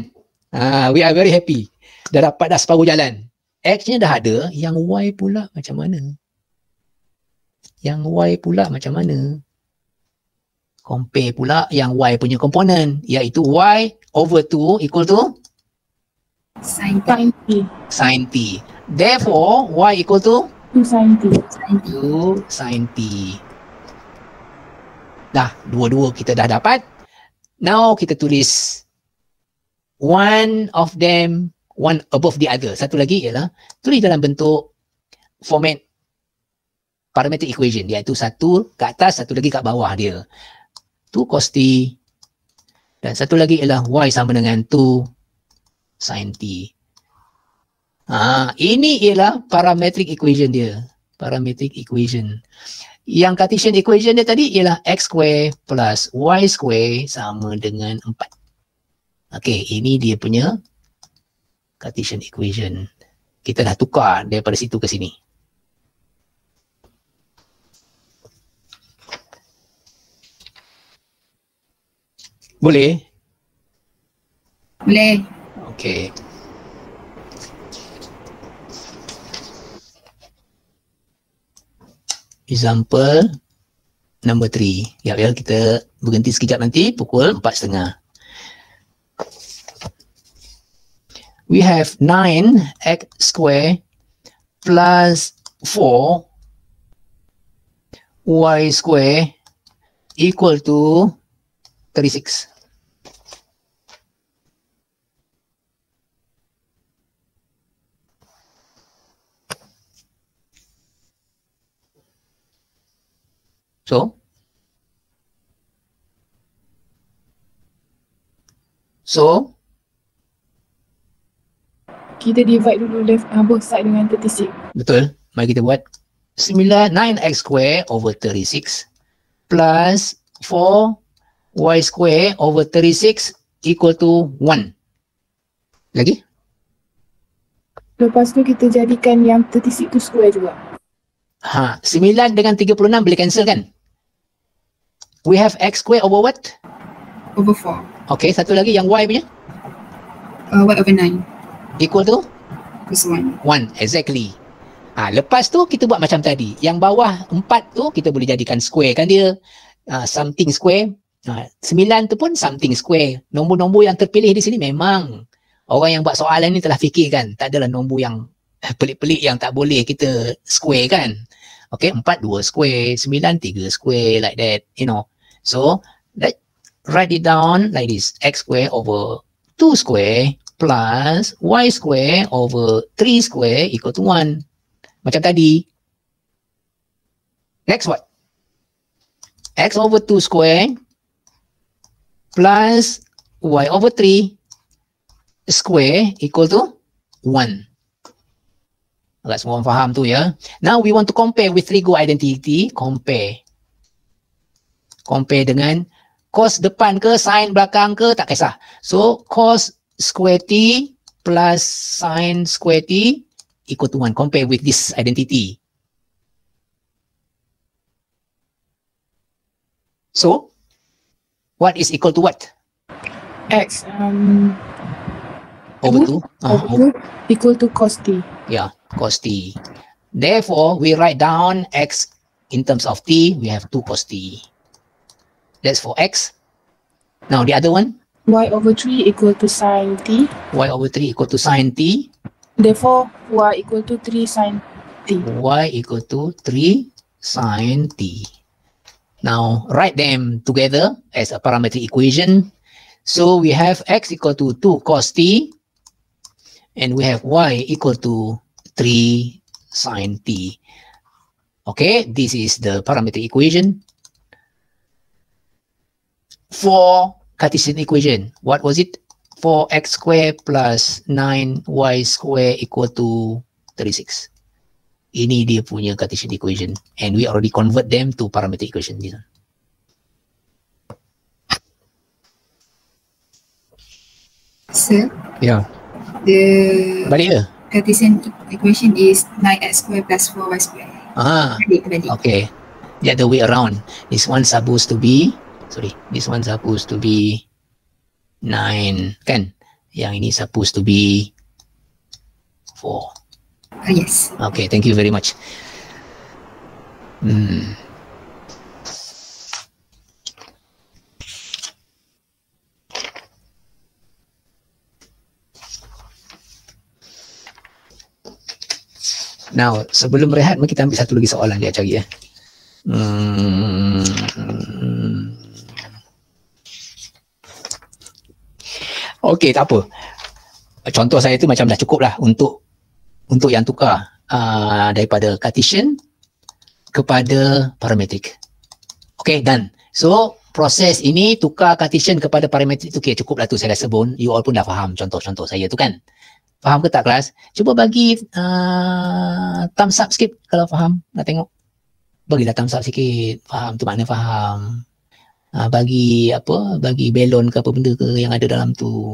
We are very happy. Dah dapat dah separuh jalan. X-nya dah ada, yang y pula macam mana? Yang y pula macam mana? Compare pula yang y punya komponen, iaitu y over 2 equal to? Sin Sin T. Sin t. Therefore, y equal to? 2 sin T. 2 sin t. Dah, dua-dua kita dah dapat. Now, kita tulis one of them, one above the other. Satu lagi ialah tulis dalam bentuk format parametric equation. Iaitu satu kat atas, satu lagi kat bawah dia. 2 cos T. Dan satu lagi ialah Y sama dengan 2 sin T. Ini ialah parametric equation dia. Parametric equation. Yang Cartesian equation dia tadi ialah x square plus y square sama dengan 4. Okey, ini dia punya Cartesian equation. Kita dah tukar daripada situ ke sini. Boleh? Boleh. Okey. Example number 3. Ya, kita berhenti sekejap nanti pukul 4.30. We have 9x square plus 4 y square equal to 36. So Kita divide dulu both side dengan 36. betul. Mari kita buat 9x square over 36 plus 4y square over 36 equal to 1. Lagi? Lepas tu kita jadikan yang 36 tu square juga. 9 dengan 36 boleh cancel kan? We have x square over what? Over 4. Okay, satu lagi yang y punya Y over 9. equal to Plus 1. 1, exactly. Lepas tu kita buat macam tadi. Yang bawah 4 tu kita boleh jadikan square kan dia. Something square. 9 tu pun something square. Nombor-nombor yang terpilih di sini memang orang yang buat soalan ni telah fikirkan. Tak adalah nombor yang pelik-pelik yang tak boleh kita square kan. Okay, 4 2 square, 9 3 square, like that, you know. So, write it down like this. X square over 2 square plus y square over 3 square equal to 1. Macam tadi. Next what? X over 2 square plus y over 3 square equal to 1. Agak semua orang faham tu ya. Now we want to compare with three-go identity. Compare dengan cos depan ke, sin belakang ke, tak kisah. So cos square T plus sin square T equal to 1. Compare with this identity. So, what is equal to what? X Over 2? over 2 equal to cos T. Yeah, cos T. Therefore, we write down X in terms of T, we have 2 cos T. That's for X. Now, the other one? Y over 3 equal to sin T. Y over 3 equal to sin T. Therefore, Y equal to 3 sin T. Y equal to 3 sin T. Now, write them together as a parametric equation. So, we have X equal to 2 cos T. And we have Y equal to 3 sin T. Okay, this is the parametric equation. For Cartesian equation, what was it? 4x square plus 9y square equal to 36. Ini dia punya Cartesian equation. And we already convert them to parametric equation. Sir, Yeah. the Balik ke? Cartesian equation is 9x square plus 4y square. Balik. Okay. The other way around. This one's supposed to be, this one's supposed to be 9, kan? Yang ini supposed to be 4. Yes. Okay, thank you very much. Now, sebelum rehat, kita ambil satu lagi soalan dia cari ya. Okey, tak apa. Contoh saya tu macam dah cukup lah untuk yang tukar daripada Cartesian kepada parametric. Okay, done. So, proses ini tukar Cartesian kepada parametrik tu, okay, cukup lah tu saya rasa pun. You all pun dah faham contoh-contoh saya tu kan. Faham ke tak kelas? Cuba bagi thumbs up sikit kalau faham. Nak tengok. Bagilah thumbs up sikit. Faham tu makna faham. Bagi apa? Bagi balon ke apa benda ke yang ada dalam tu.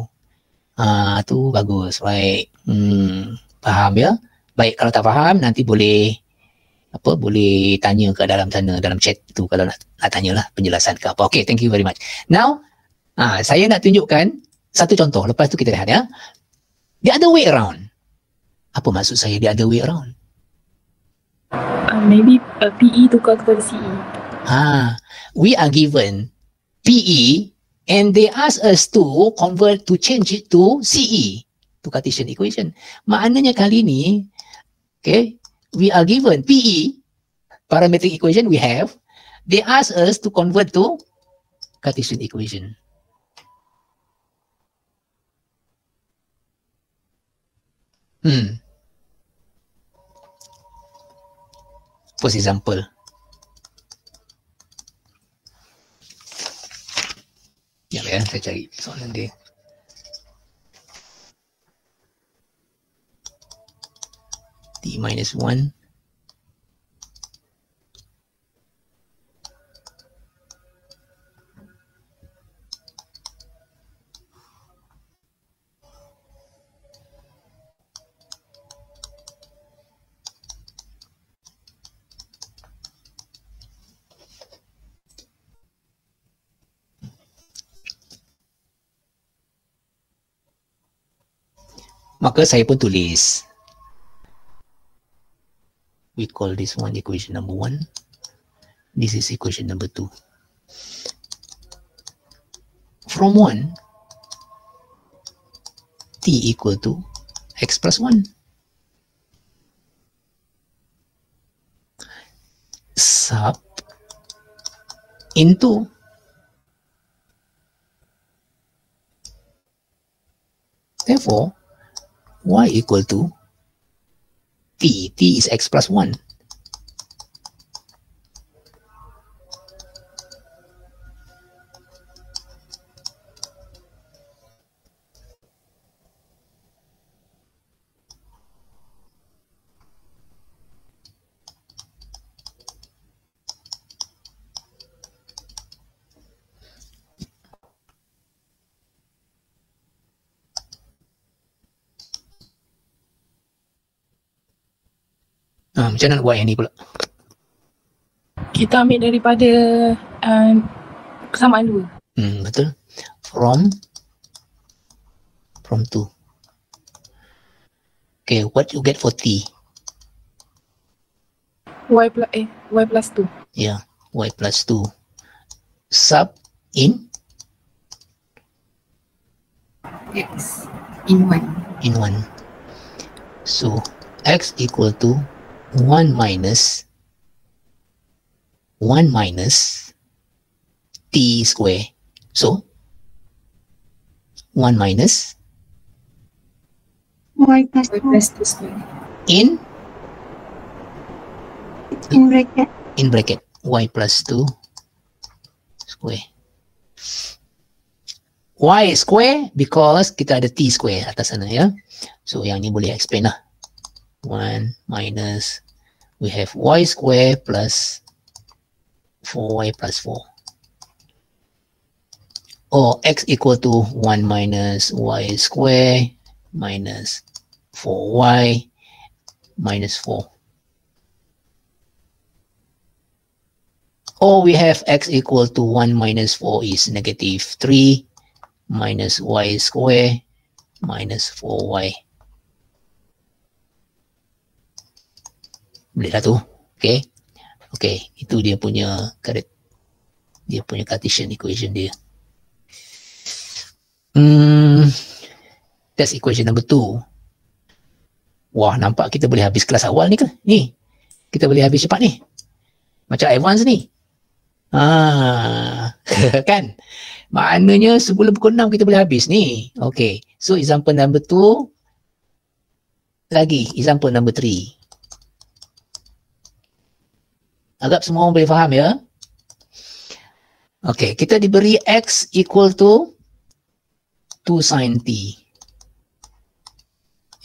Tu bagus. Right. Faham ya? Baik, kalau tak faham nanti boleh boleh tanya ke dalam sana, dalam chat tu kalau nak tanyalah penjelasan ke apa. Okay, thank you very much. Now, saya nak tunjukkan satu contoh. Lepas tu kita lihat ya. The other way around. Apa maksud saya the other way around? Maybe PE tukar kepada CE. We are given PE and they ask us to convert, to change it to CE, to Cartesian equation. Maknanya kali ni, okay, we are given PE, parametric equation we have, they ask us to convert to Cartesian equation. For example, saya cari soalan dia. T minus 1. Maka saya pun tulis. We call this one equation number 1. This is equation number 2. From 1, t equal to x plus 1. Sub into therefore y equal to t. T is x plus 1. Macam mana nak buat yang ni pula? Kita ambil daripada persamaan dua. Betul. From 2. Okay, what you get for t? Y plus 2. Yeah, y plus 2. Sub in? X in 1. In 1. So, x equal to 1 minus t square. So, 1 minus Y plus Y 2 plus 2 square. in bracket. y plus 2 square. Y square because kita ada t square atas sana ya. So, yang ni boleh explain lah. 1 minus, we have y square plus 4y plus 4. Or x equal to 1 minus y square minus 4y minus 4. Or we have x equal to 1 minus 4 is negative 3 minus y square minus 4y. Boleh lah tu. Okay. Okay. Itu dia punya Cartesian equation dia. That's equation number 2. Wah, nampak kita boleh habis kelas awal ni ke? Ni. Kita boleh habis cepat ni. Macam advance ni. Kan? Maknanya sebelum pukul 6 kita boleh habis ni. Okay. So, example number 2. Lagi. Example number 3. Agak semua orang boleh faham ya. Okay, kita diberi X equal to 2 sin T.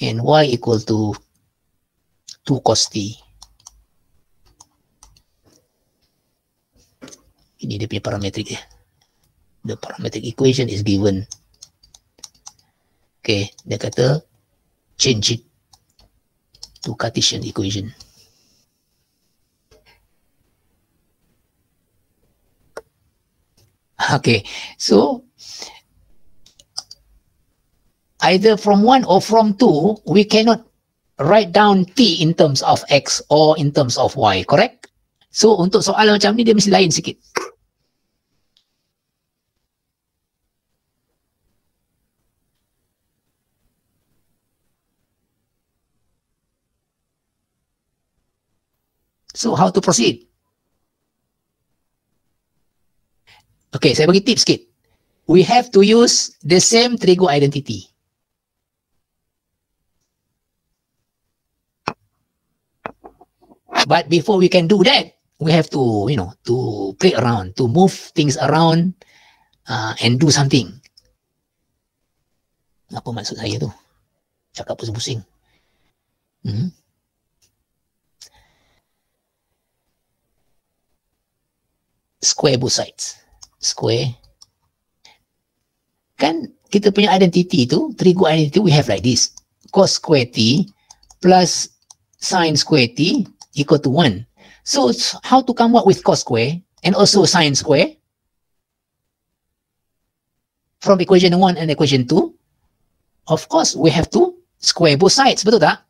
And Y equal to 2 cos T. Ini dia punya parametrik dia. The parametric equation is given. Okay, dia kata change it to Cartesian equation. Okay, so either from 1 or from 2, we cannot write down T in terms of X or in terms of Y, correct? So, untuk soalan macam ni, dia mesti lain sikit. So, how to proceed? Okay, saya bagi tips sikit. We have to use the same trigo identity. But before we can do that, we have to, to play around, to move things around and do something. Apa maksud saya tu? Cakap pusing-pusing. Square both sides. Square. Kan kita punya identity tu, trigo identity we have like this. Cos square T plus sin square T equal to 1. So how to come up with cos square and also sin square? From equation 1 and equation 2, of course we have to square both sides. Betul tak?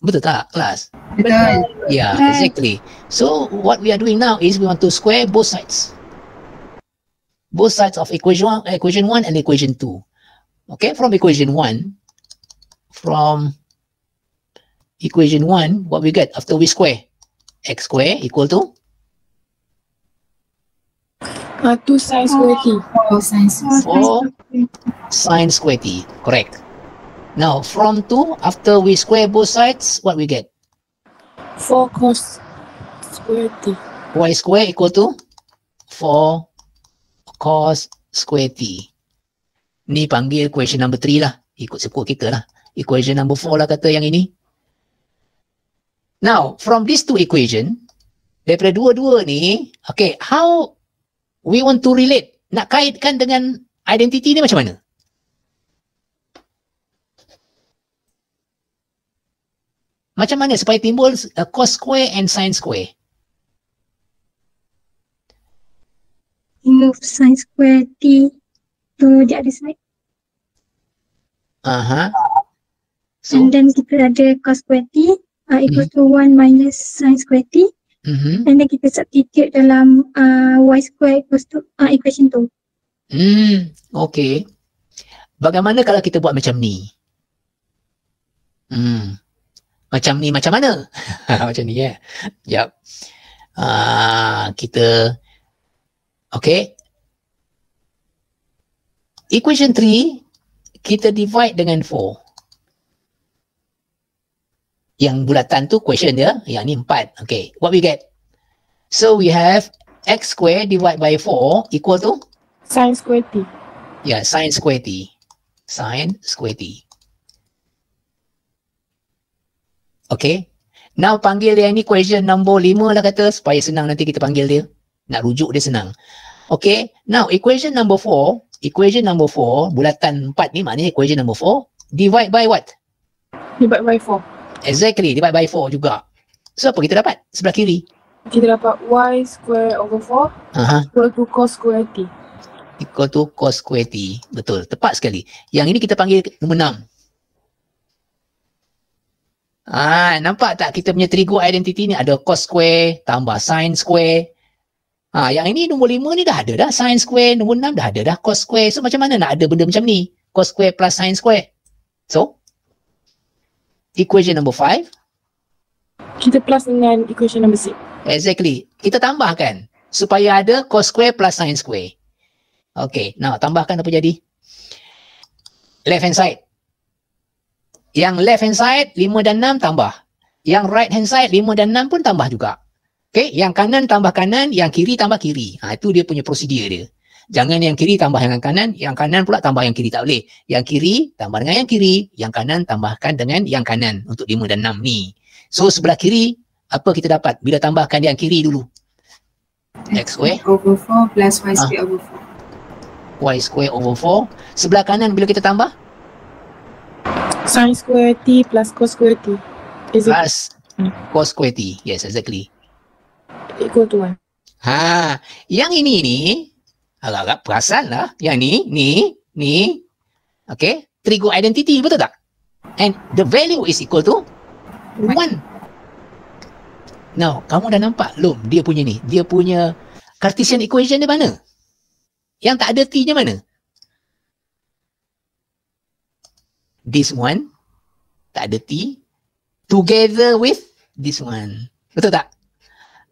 Betul tak, kelas? Betul. Yeah, exactly. So what we are doing now is we want to square both sides. Both sides of equation 1 and equation 2. Okay, from equation 1, what we get after we square? X square equal to? 2 sin square T. 4 sin square. 4 sin square T, correct. Now, from 2, after we square both sides, what we get? 4 cos square T. Y square equal to 4 cos square T. Ni panggil equation number 3 lah. Ikut sepuluh kita lah. Equation number 4 lah kata yang ini. Now, from these two equation, daripada dua-dua ni, okay, how we want to relate? Nak kaitkan dengan identity ni macam mana? Macam mana supaya timbul cos square and sin square? Move sin square T to the other side. So, And then kita ada cos square T equal to 1 minus sin square T. And then kita substitute dalam y square equals to equation 2. Okay. Bagaimana kalau kita buat macam ni? Macam ni macam mana? Macam ni ya. Yap. Kita okay. Equation 3 kita divide dengan 4. Yang bulatan tu question dia, yang ni 4. Okay, what we get? So we have x square divided by 4 equal to? Sin square T. Yeah, sin square T. Sin square T. Okay. Now panggil dia ni question number 5 lah kata, supaya senang nanti kita panggil dia. Nak rujuk dia senang. Okay. Now equation number 4, bulatan 4 ni maknanya equation number 4, divide by what? Divide by 4. Exactly, divide by 4 juga. So apa kita dapat? Sebelah kiri. Kita dapat y square over 4 equal to cos square T. Equal to cos square T. Betul, tepat sekali. Yang ini kita panggil nombor 6. Nampak tak kita punya trigo identity ni ada cos square tambah sin square. Yang ini nombor 5 ni dah ada dah. Sin square, nombor 6 dah ada dah cos square. So macam mana nak ada benda macam ni? Cos square plus sin square. So, equation number 5. Kita plus dengan equation number 6. Exactly. Kita tambahkan supaya ada cos square plus sin square. Okay. Now, tambahkan apa jadi? Left hand side. Yang left hand side 5 dan 6 tambah. Yang right hand side 5 dan 6 pun tambah juga. Okay, yang kanan tambah kanan, yang kiri tambah kiri. Itu dia punya prosedur dia. Jangan yang kiri tambah yang kanan pula tambah yang kiri, tak boleh. Yang kiri tambah dengan yang kiri, yang kanan tambahkan dengan yang kanan untuk 5 dan 6 ni. So sebelah kiri, apa kita dapat bila tambahkan yang kiri dulu? X square over 4 plus Y square over 4. Y square over 4. Sebelah kanan bila kita tambah? Sin square T plus cos square T. Plus cos square T. Yes, exactly. Equal to 1. Yang ini ni agak-agak perasan lah. Yang ni. Okay, trigo identity, betul tak? And the value is equal to 1. Now, kamu dah nampak belum dia punya ni? Dia punya Cartesian equation dia mana? Yang tak ada T-nya mana? This one, tak ada T, together with this one. Betul tak?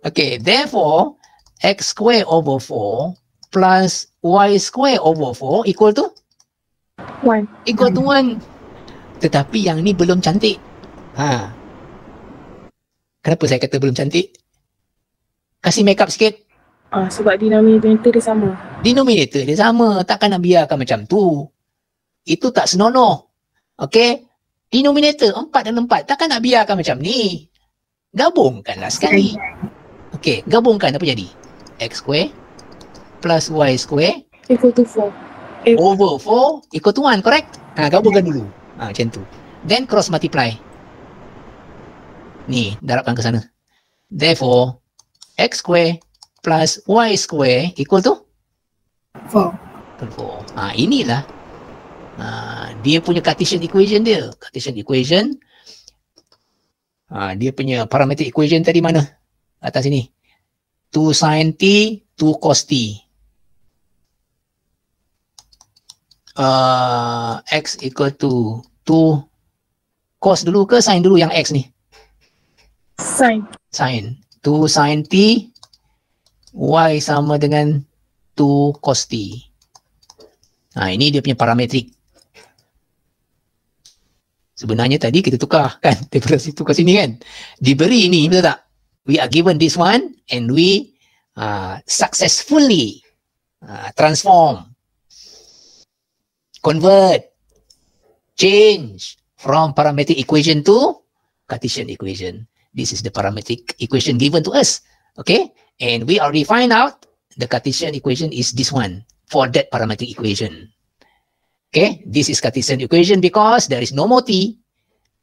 Okay, therefore, X square over 4 plus Y square over 4 equal to? 1. Equal to 1. Tetapi yang ni belum cantik. Kenapa saya kata belum cantik? Kasih make up sikit. Sebab denominator dia sama. Denominator dia sama. Takkan nak biarkan macam tu. Itu tak senonoh. Okay? Denominator 4 dan 4. Takkan nak biarkan macam ni. Gabungkanlah sekali. Okay, gabungkan apa jadi? X square plus Y square Equal to 4. over 4 equal to 1, correct? Gabungkan dulu. Macam tu. Then cross multiply. Ni, darabkan ke sana. Therefore, X square plus Y square equal to? 4. Inilah. Dia punya Cartesian equation dia. Cartesian equation. Dia punya parametric equation tadi mana? Atas sini. 2 sin T, 2 cos T. X equal to 2 cos dulu ke sin dulu yang X ni? Sin. 2 sin T, Y sama dengan 2 cos T. Ini dia punya parametrik. Sebenarnya tadi kita tukar kan, daripada situ ke sini kan. Diberi ini, betul tak? We are given this one and we successfully transform, convert, change from parametric equation to Cartesian equation. This is the parametric equation given to us. Okay? And we already find out the Cartesian equation is this one for that parametric equation. Okay? This is Cartesian equation because there is no more T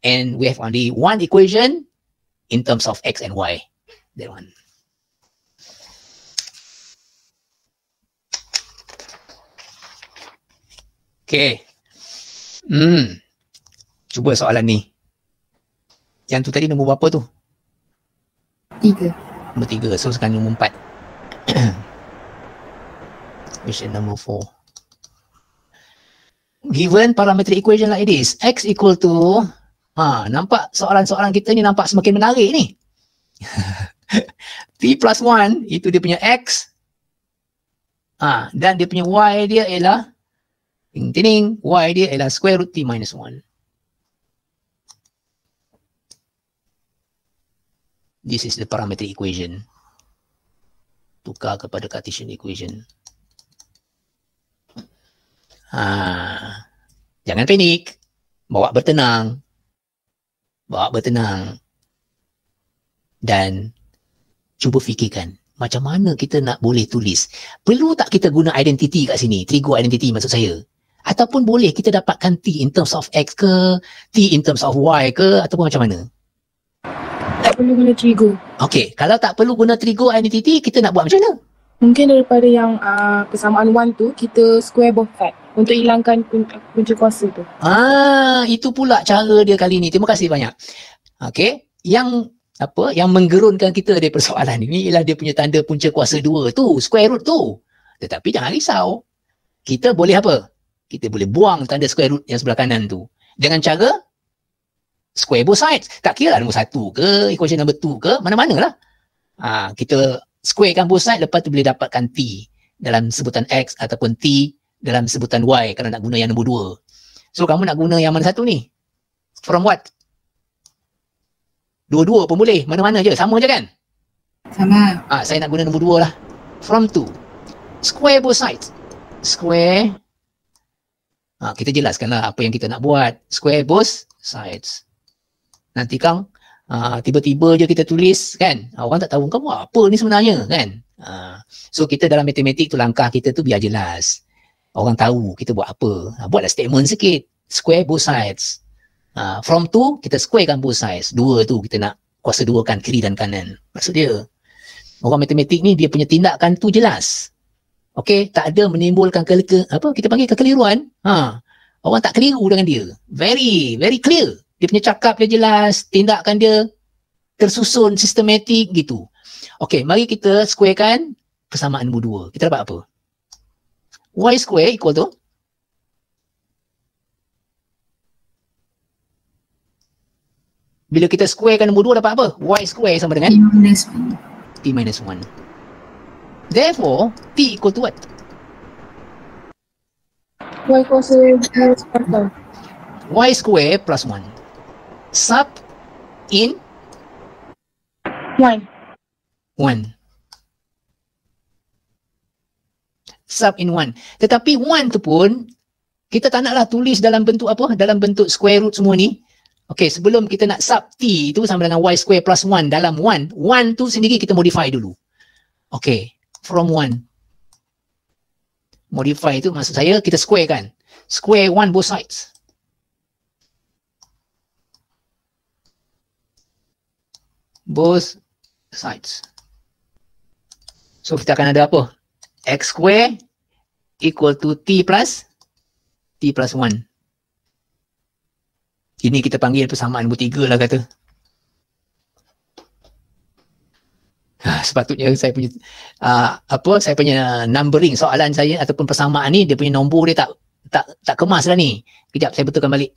and we have only one equation in terms of X and Y. That one. Okay. Cuba soalan ni. Yang tu tadi nombor berapa tu? 3. Nombor 3. So sekarang nombor 4. Question number 4. Given parametric equation like this, X equal to, nampak soalan-soalan kita ni nampak semakin menarik ni. T plus 1, itu dia punya X. Dan dia punya Y dia ialah, Y dia ialah square root T minus 1. This is the parametric equation. Tukar kepada Cartesian equation. Jangan panik. Bawa bertenang. Dan cuba fikirkan macam mana kita nak boleh tulis. Perlu tak kita guna identity kat sini? Trigo identity maksud saya. Ataupun boleh kita dapatkan T in terms of X ke, T in terms of Y ke, ataupun macam mana? Tak perlu guna trigo. Okay, kalau tak perlu guna trigo identity, kita nak buat macam mana? Mungkin daripada yang persamaan 1 tu, kita square both side untuk hilangkan punca kuasa tu. Itu pula cara dia kali ni. Terima kasih banyak. Okay, yang menggerunkan kita dari persoalan ini ialah dia punya tanda punca kuasa 2 tu, square root tu. Tetapi jangan risau. Kita boleh apa? Kita boleh buang tanda square root yang sebelah kanan tu. Dengan cara square both sides. Tak kira lah nombor 1 ke, equation number 2 ke, mana-mana lah. Kita squarekan both sides, lepas tu boleh dapatkan T dalam sebutan X ataupun T dalam sebutan Y kalau nak guna yang nombor 2. So, kamu nak guna yang mana satu ni? From what? Dua-dua pun boleh. Mana-mana je. Sama je kan? Sama. Saya nak guna nombor 2 lah. From 2. Square both sides. Square. Kita jelaskanlah apa yang kita nak buat. Square both sides. Nanti Kang, tiba-tiba je kita tulis kan. Orang tak tahu kamu apa ni sebenarnya kan. So kita dalam matematik tu langkah kita tu biar jelas. Orang tahu kita buat apa. Buatlah statement sikit. Square both sides. From 2, kita squarekan both sides. 2 tu kita nak kuasa 2 kan kiri dan kanan. Maksud dia. Orang matematik ni dia punya tindakan tu jelas. Okey, tak ada menimbulkan kita panggil kekeliruan. Orang tak keliru dengan dia. Very, very clear. Dia punya cakap dia jelas, tindakan dia tersusun sistematik gitu. Okey, mari kita squarekan persamaan nombor 2. Kita dapat apa? Y square equal to bila kita squarekan nombor 2 dapat apa? Y square sama dengan T minus 1. Therefore, T equal to what? Y kuasa 1. Y square plus 1. Sub in 1. 1. Sub in 1. Tetapi 1 tu pun, kita tak naklah tulis dalam bentuk apa? Dalam bentuk square root semua ni. Okey, sebelum kita nak sub T tu sama dengan Y square plus 1 dalam 1. 1 tu sendiri kita modify dulu. Okey, from 1. Modify tu maksud saya kita square kan. Square 1 both sides. Both sides. So kita akan ada apa? X square equal to T plus 1. Ini kita panggil persamaan nombor 3 lah kata. Sepatutnya saya punya saya punya numbering soalan saya ataupun persamaan ni dia punya nombor dia tak kemas lah ni. Kejap saya betulkan balik.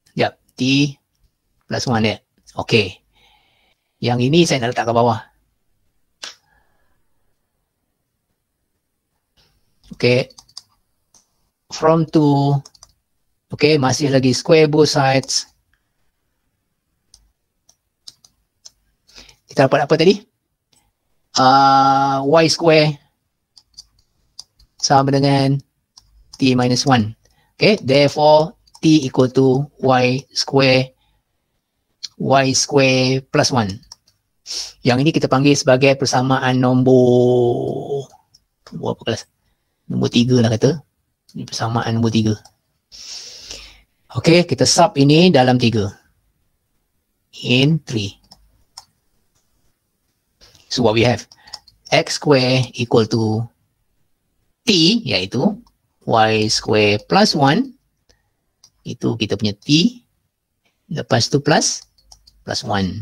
Sekejap. T plus 1 dia. Okey. Yang ini saya nak letak ke bawah. Okey. From 2. Okey, masih lagi square both sides. Kita dapat apa tadi? Y square sama dengan T minus 1. Okay, therefore T equal to Y square plus 1. Yang ini kita panggil sebagai persamaan nombor apa kelas? Nombor 3 lah kata. Ini persamaan nombor 3. Okay, kita sub ini dalam 3. In 3. So what we have? X square equal to T, iaitu Y square plus 1. Itu kita punya T. Lepas tu plus 1.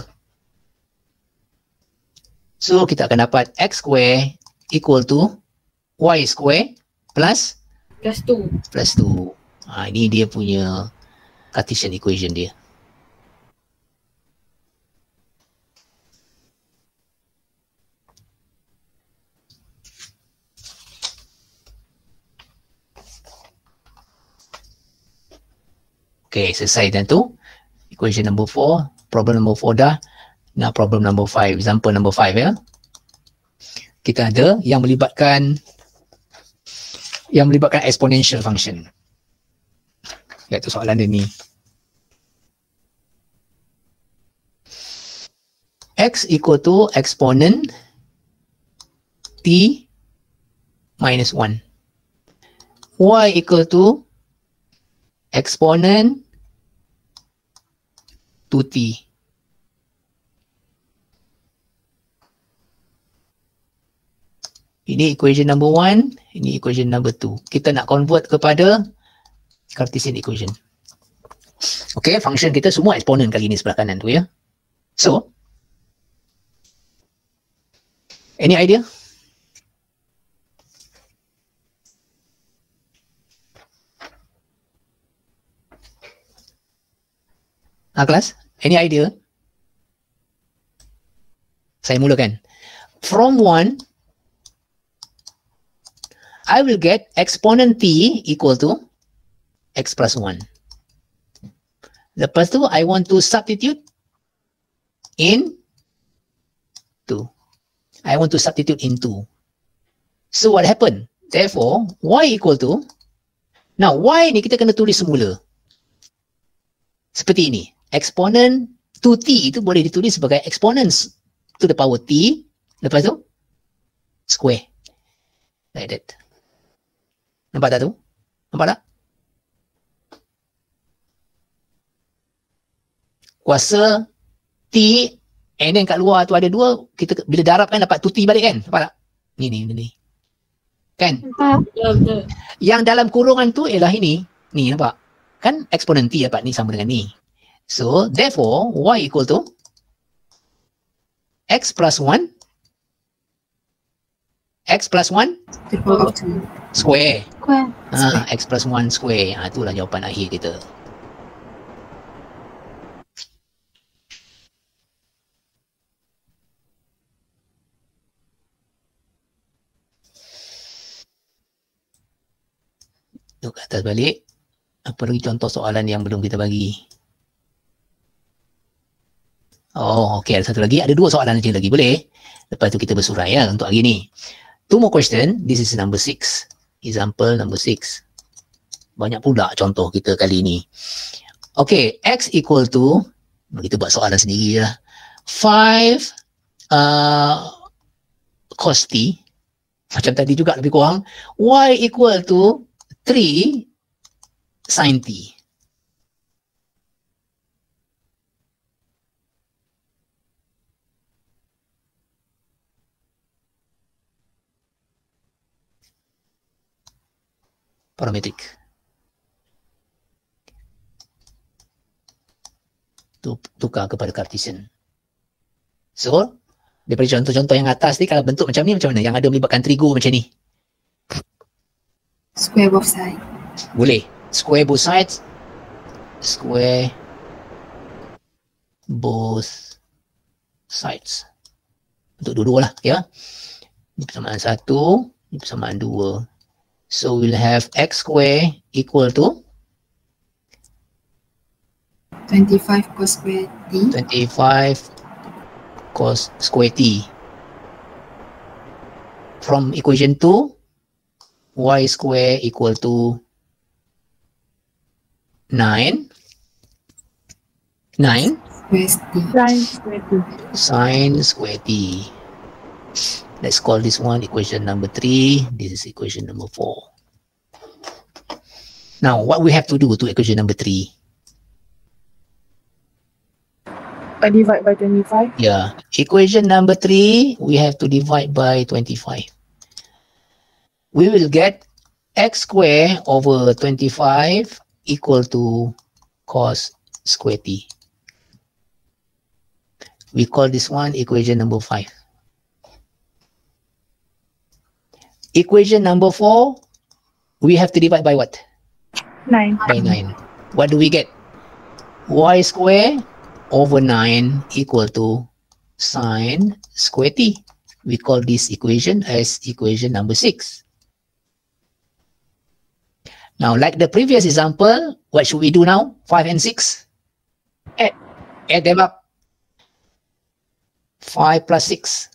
So kita akan dapat X square equal to Y square plus 2. Ini dia punya Cartesian equation dia. Okay, selesai dan tu. Equation number 4. Problem number 4 dah. Now problem number 5. Example number 5 ya. Kita ada yang melibatkan exponential function. Iaitu soalan dia ni. X equal to exponent T minus 1. Y equal to exponent 2T. Ini equation number 1, ini equation number 2. Kita nak convert kepada Cartesian equation. Okay, function kita semua exponent kali ini sebelah kanan tu ya. So, any idea? Kelas? Any idea? Saya mulakan. From 1, I will get exponent T equal to X plus 1. Lepas tu, I want to substitute in 2. I want to substitute in 2. So what happened? Therefore, y equal to, now y ni kita kena tulis semula. Seperti ini. Exponent 2t itu boleh ditulis sebagai exponents to the power t. Lepas tu, square. Like that. Nampak tak tu? Nampak tak? Kuasa T, and then kat luar tu ada 2, kita bila darab kan dapat 2T balik kan? Nampak tak? Ni. Kan? Yang dalam kurungan tu ialah ini. Ni nampak? Kan eksponen T dapat ni sama dengan ni. So, therefore, y equal to x plus 1 square. X plus 1 square. Itulah jawapan akhir kita. Duduk ke atas balik. Apa lagi contoh soalan yang belum kita bagi? Oh, okey. Ada satu lagi. Ada 2 soalan lagi. Boleh? Lepas tu kita bersurai ya untuk hari ni. 2 more question. This is number 6. Example number 6. Banyak pula contoh kita kali ni. Okay. X equal to, kita buat soalan sendiri lah. 5 cos T. Macam tadi juga lebih kurang. Y equal to 3 sin T. Parametrik. Tukar kepada Cartesian. So, daripada contoh-contoh yang atas ni, kalau bentuk macam ni, macam mana? Yang ada melibatkan trigo macam ni. Square both sides. Boleh. Square both sides. Square both sides. Untuk dua-dua lah. Ya. Ini persamaan 1. Ini persamaan 2. So, we'll have x square equal to 25 cos square T. 25 cos square T. From equation 2, y square equal to 9 sin square T. Let's call this one equation number 3. This is equation number 4. Now, what we have to do to equation number 3? I divide by 25. Yeah. Equation number 3, we have to divide by 25. We will get x square over 25 equal to cos square T. We call this one equation number 5. Equation number 4, we have to divide by what? 9. By 9. What do we get? Y square over 9 equal to sin square T. We call this equation as equation number 6. Now, like the previous example, what should we do now? 5 and 6? Add them up. 5 plus 6.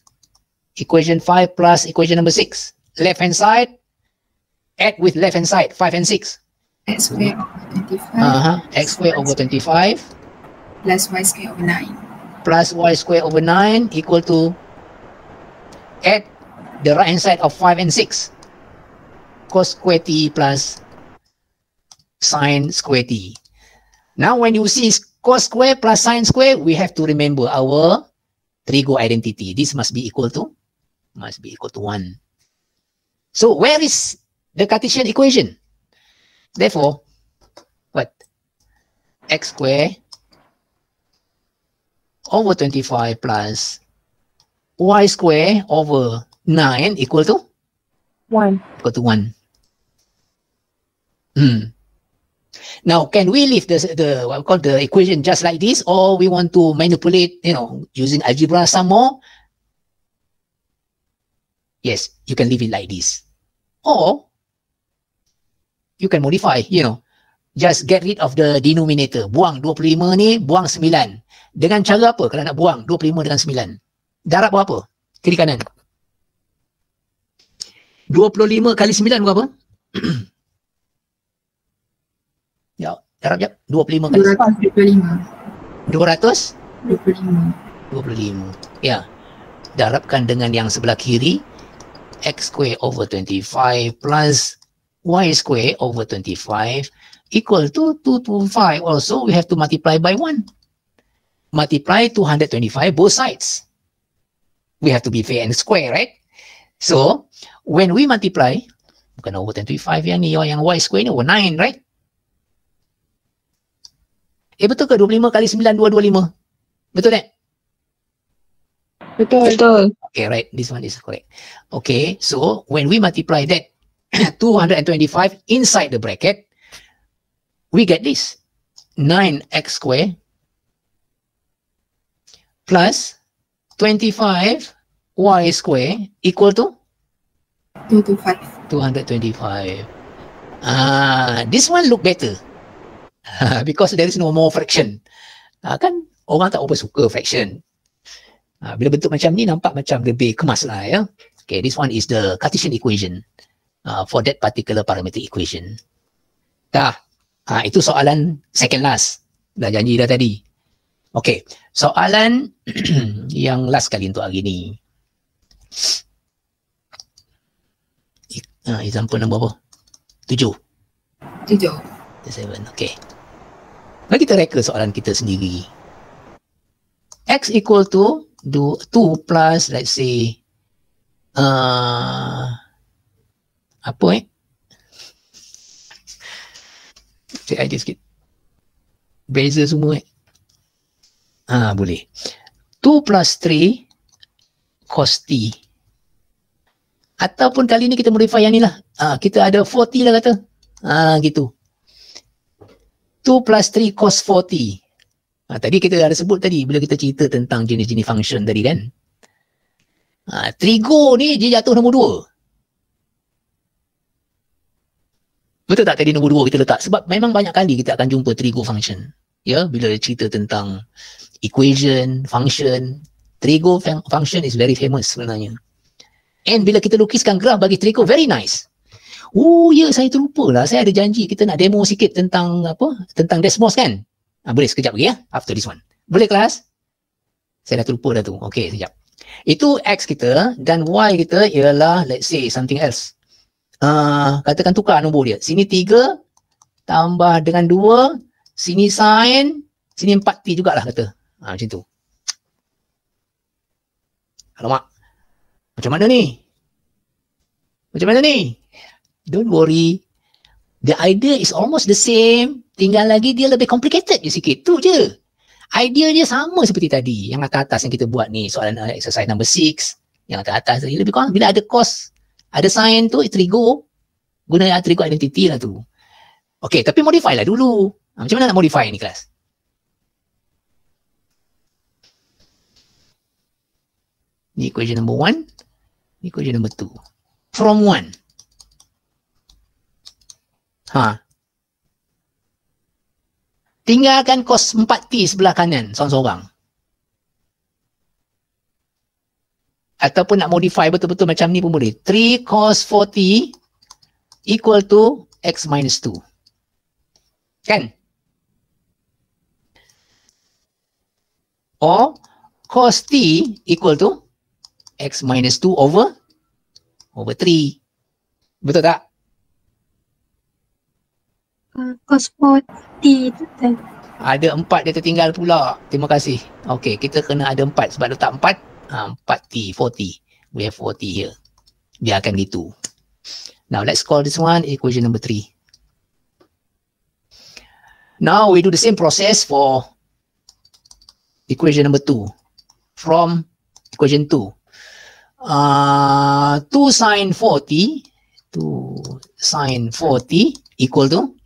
Equation 5 plus equation number 6. Left hand side, add with left hand side, 5 and 6. X square over 25. X square over 25. Plus y square over 9. Plus y square over 9 equal to, add the right hand side of 5 and 6. Cos square T plus sin square T. Now when you see cos square plus sin square, we have to remember our trigo identity. This must be equal to 1. So where is the Cartesian equation? Therefore, what? X square over 25 plus y square over 9 equal to? 1. Equal to 1. Now, can we leave the what we call the equation just like this, or we want to manipulate, using algebra some more? Yes, you can leave it like this. Or you can modify, just get rid of the denominator. Buang 25 ni, buang 9. Dengan cara apa kalau nak buang 25 dengan 9? Darab berapa? Kiri kanan. 25 kali 9 berapa? Ya, darab jap. 25 kali 225. 225. Ya. Darabkan dengan yang sebelah kiri. X square over 25 plus Y square over 25 equal to 225. Also, we have to multiply by 1. Multiply 225 both sides. We have to be fair and square, right? So, when we multiply, bukan over 25 yang ni, yang Y square ni over 9, right? Betul ke 25 kali 9, 225? Betul tak? Betul. Okay, right. This one is correct. Okay, so when we multiply that 225 inside the bracket, we get this. 9x squared plus 25y squared equal to 225. This one look better because there is no more fraction. Kan orang tak apa suka fraction. Bila bentuk macam ni nampak macam lebih kemas lah ya. Okay, this one is the Cartesian equation for that particular parametric equation. Itu soalan second last. Dah janji dah tadi. Okay, soalan yang last kali untuk hari ni. Example nombor apa? 7. 7. Okay. Mari kita reka soalan kita sendiri. X equal to 2 plus, let's say, cek idea sikit. Beza semua boleh. 2 plus 3 cos t. Ataupun kali ni kita modify yang ni lah. Kita ada 4t lah kata. Gitu. 2 plus 3 cos 4t. Tadi kita ada sebut tadi bila kita cerita tentang jenis-jenis function tadi kan. Trigo ni dia jatuh nombor 2. Betul tak tadi nombor 2 kita letak? Sebab memang banyak kali kita akan jumpa trigo function. Ya, bila cerita tentang equation, function, trigo function is very famous sebenarnya. And bila kita lukiskan graf bagi trigo, very nice. Ya, saya terlupa lah. Saya ada janji kita nak demo sikit tentang tentang Desmos kan? Boleh sekejap lagi ya, after this one. Boleh kelas? Saya dah terlupa dah tu. Okay, sekejap. Itu X kita dan Y kita ialah, let's say, something else. Katakan tukar nombor dia. Sini 3 tambah dengan 2, sini sin, sini 4t jugalah kata. Macam tu. Alamak. Macam mana ni? Don't worry. The idea is almost the same. Tinggal lagi dia lebih complicated je sikit. Tu je. Idea dia sama seperti tadi. Yang atas yang kita buat ni. Soalan exercise number 6. Yang atas tadi. Lebih kurang bila ada cos, ada sin tu, trigo. Guna trigo identity lah tu. Okay, tapi modify lah dulu. Macam mana nak modify ni kelas? Ni equation number 1. Ni equation number 2. From 1. Tinggalkan cos 4t sebelah kanan seorang-seorang. Ataupun nak modify betul-betul macam ni pun boleh. 3 cos 4t equal to x minus 2. Kan? Or cos t equal to x minus 2 over 3. Betul tak? Cos 4t betul. Ada 4 dia tertinggal pula. Terima kasih. Okey, kita kena ada 4 sebab letak 4. 4t, 4t. We have 4t here. Dia akan gitu. Now let's call this one equation number 3. Now we do the same process for equation number 2. From equation 2. 2 sin 4t equal to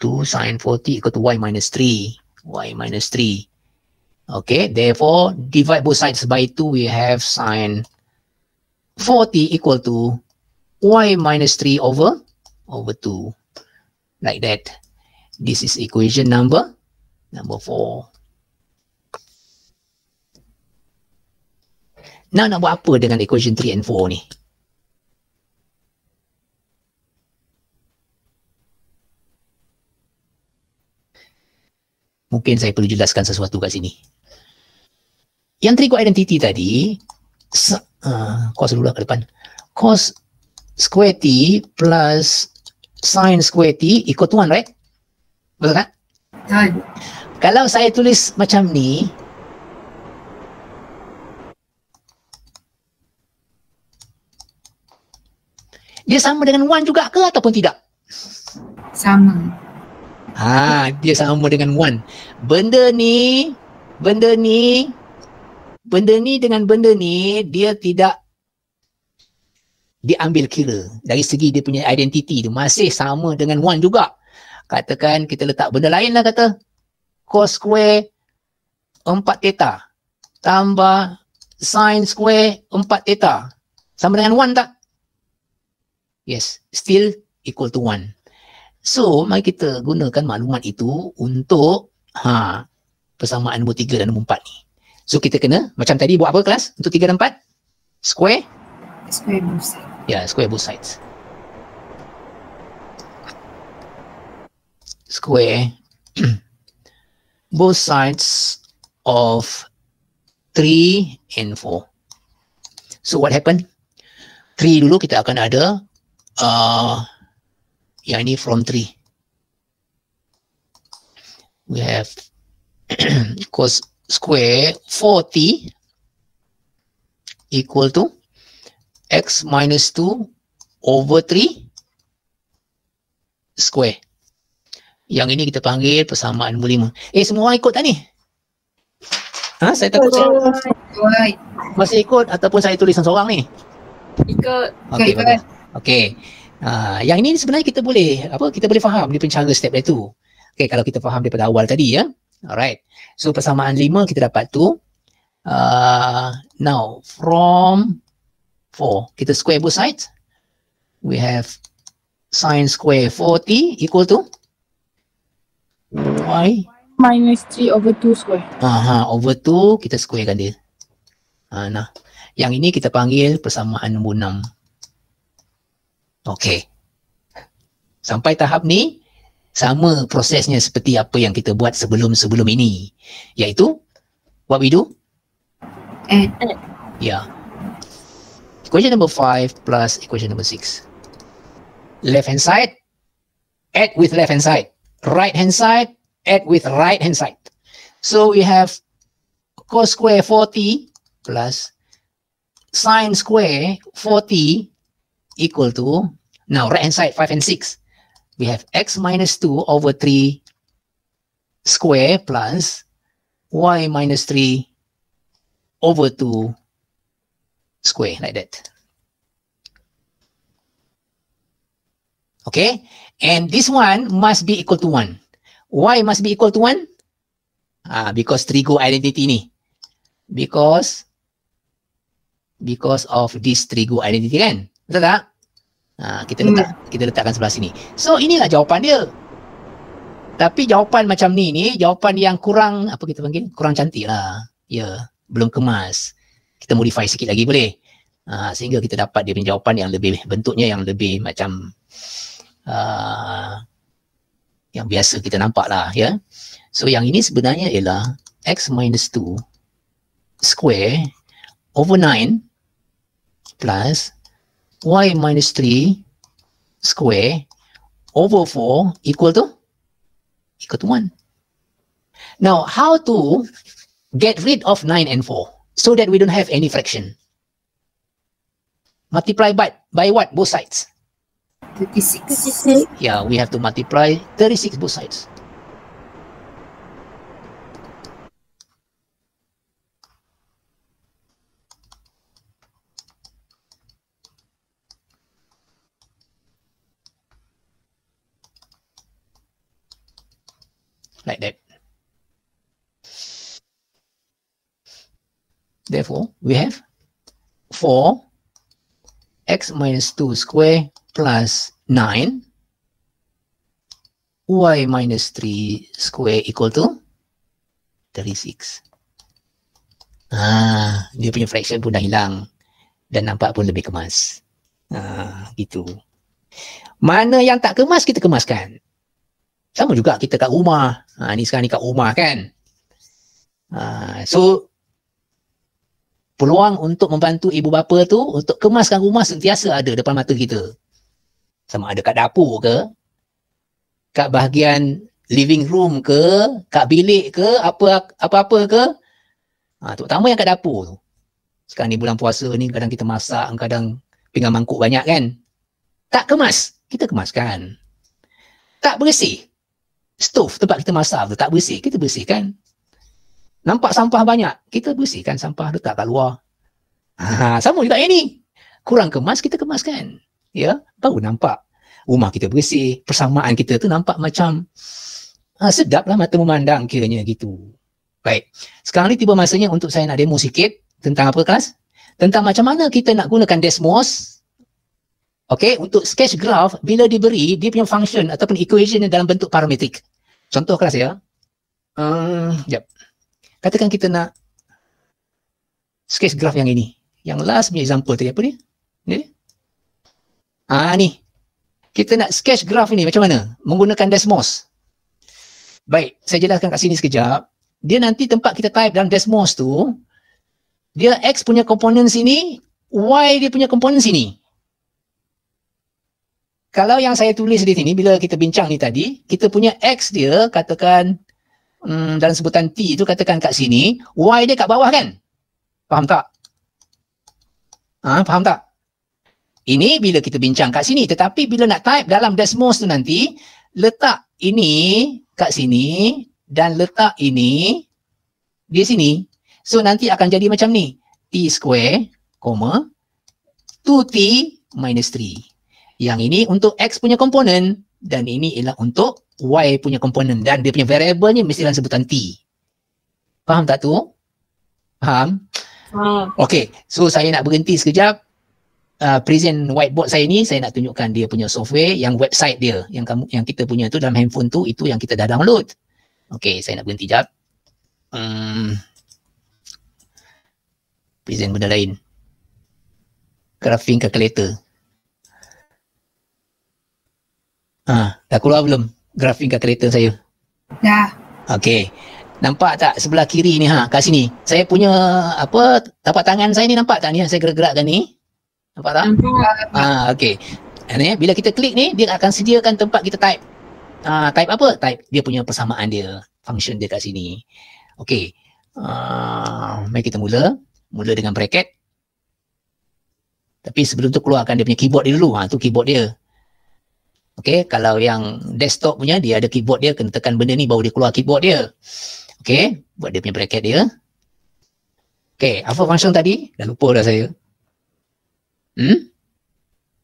2 sin 4t equal to y minus 3. Okay, therefore, divide both sides by 2, we have sin 4t equal to y minus 3 over 2. Like that. This is equation number 4. Now nak buat apa dengan equation 3 and 4 ni? Mungkin saya perlu jelaskan sesuatu kat sini. Yang trigo identity tadi, cos dulu lah ke depan. Cos square t plus sin square t equal to 1, right? Betul tak? Betul. Kalau saya tulis macam ni, dia sama dengan 1 juga ke ataupun tidak? Sama. Dia sama dengan 1. Benda ni dengan benda ni, dia tidak diambil kira. Dari segi dia punya identity tu, masih sama dengan 1 juga. Katakan kita letak benda lain lah, kata cos square 4 theta tambah sin square 4 theta. Sama dengan 1 tak? Yes, still equal to 1. So, mari kita gunakan maklumat itu untuk persamaan nombor 3 dan nombor 4 ni. So, kita kena, macam tadi buat apa kelas? Untuk 3 dan 4? Square? Square both sides. Ya, square both sides. Square both sides of 3 and 4. So, what happened? 3 dulu kita akan ada yang ini from 3. We have cos square 4t equal to x minus 2 over 3 square. Yang ini kita panggil persamaan nombor 5. Semua orang ikut tak ni? Saya takut saya masih ikut ataupun saya tulis seorang ni? Ikut. Okey, bagus. Okey. Yang ini sebenarnya kita boleh faham dia punya cara step dia tu. Okey, kalau kita faham daripada awal tadi ya. Alright. So persamaan 5 kita dapat tu. Now from 4 kita square both sides. We have sin square 4t equal to y minus 3 over 2 square. Over 2 kita squarekan dia. Nah, yang ini kita panggil persamaan nombor 6. Okey. Sampai tahap ni sama prosesnya seperti apa yang kita buat sebelum ini. Iaitu what we do? Add. Yeah. Equation number 5 plus equation number 6. Left hand side, add with left hand side. Right hand side, add with right hand side. So we have cos square 4t plus sin square 4t equal to, now right hand side 5 and 6. We have x minus 2 over 3 square plus y minus 3 over 2 square, like that. Okay, and this one must be equal to 1. Why must be equal to 1? Because trigo identity ni. Because of this trigo identity kan? Betul tak? Kita letakkan sebelah sini. So inilah jawapan dia. Tapi jawapan macam ni jawapan yang kurang, apa kita panggil? Kurang cantik lah. Ya, belum kemas. Kita modify sikit lagi boleh. Sehingga kita dapat dia punya jawapan yang lebih, bentuknya yang lebih macam yang biasa kita nampak lah ya. So yang ini sebenarnya ialah x minus 2 square over 9 plus y minus 3 square over 4 equal to 1. Now how to get rid of 9 and 4 so that we don't have any fraction? Multiply by what? Both sides. 36. Yeah, we have to multiply 36 both sides. Like that. Therefore, we have 4 x minus 2 square plus 9 y minus 3 square equal to 36. Dia punya fraction pun dah hilang dan nampak pun lebih kemas. Gitu. Mana yang tak kemas kita kemaskan. Sama juga kita kat rumah. Ni sekarang ni kat rumah kan. So peluang untuk membantu ibu bapa tu untuk kemaskan rumah sentiasa ada depan mata kita. Sama ada kat dapur ke, kat bahagian living room ke, kat bilik ke, apa-apa ke. Terutama yang kat dapur tu. Sekarang ni bulan puasa ni kadang kita masak, kadang pinggan mangkuk banyak kan. Tak kemas, kita kemaskan. Tak bersih. Stove tempat kita masak tu tak bersih, kita bersihkan. Nampak sampah banyak, kita bersihkan sampah letak kat luar. Sama juga ini. Kurang kemas, kita kemaskan. Ya, baru nampak rumah kita bersih, persamaan kita tu nampak macam sedaplah mata memandang kiranya gitu. Baik, sekarang ni tiba masanya untuk saya nak demo sikit tentang apa kelas? Tentang macam mana kita nak gunakan Desmos. Okey, untuk sketch graph bila diberi dia punya function ataupun equation dalam bentuk parametrik. Contoh kelas ya. Jap. Katakan kita nak sketch graph yang ini. Yang last punya example tadi apa dia? Ni. Ni. Kita nak sketch graph ini macam mana? Menggunakan Desmos. Baik, saya jelaskan kat sini sekejap. Dia nanti tempat kita type dalam Desmos tu, dia X punya komponen sini, Y dia punya komponen sini. Kalau yang saya tulis di sini, bila kita bincang ni tadi, kita punya X dia, katakan, dalam sebutan T itu katakan kat sini, Y dia kat bawah kan? Faham tak? Faham tak? Ini bila kita bincang kat sini, tetapi bila nak type dalam Desmos tu nanti, letak ini kat sini dan letak ini di sini. So nanti akan jadi macam ni. T square, 2T minus 3. Yang ini untuk X punya komponen dan ini ialah untuk Y punya komponen dan dia punya variabelnya mesti dalam sebutan T. Faham tak tu? Faham? Okey, so saya nak berhenti sekejap. Present whiteboard saya ni, saya nak tunjukkan dia punya software yang website dia, yang kita punya tu dalam handphone tu, itu yang kita dah download. Okey, saya nak berhenti jap. Present benda lain. Graphing calculator. Dah keluar belum graphing calculator saya? Dah. Okey. Nampak tak sebelah kiri ni kat sini? Saya punya tapak tangan saya ni nampak tak ni? Saya gerak-gerakkan ni. Nampak tak? Okey. Bila kita klik ni, dia akan sediakan tempat kita type. Type apa? Type dia punya persamaan dia, function dia kat sini. Okey. Mari kita mula dengan bracket. Tapi sebelum tu keluarkan dia punya keyboard dia dulu. Tu keyboard dia. Okey, kalau yang desktop punya dia ada keyboard dia, kena tekan benda ni baru dia keluar keyboard dia. Okey, buat dia punya bracket dia. Okey, apa function tadi? Dah lupa dah saya.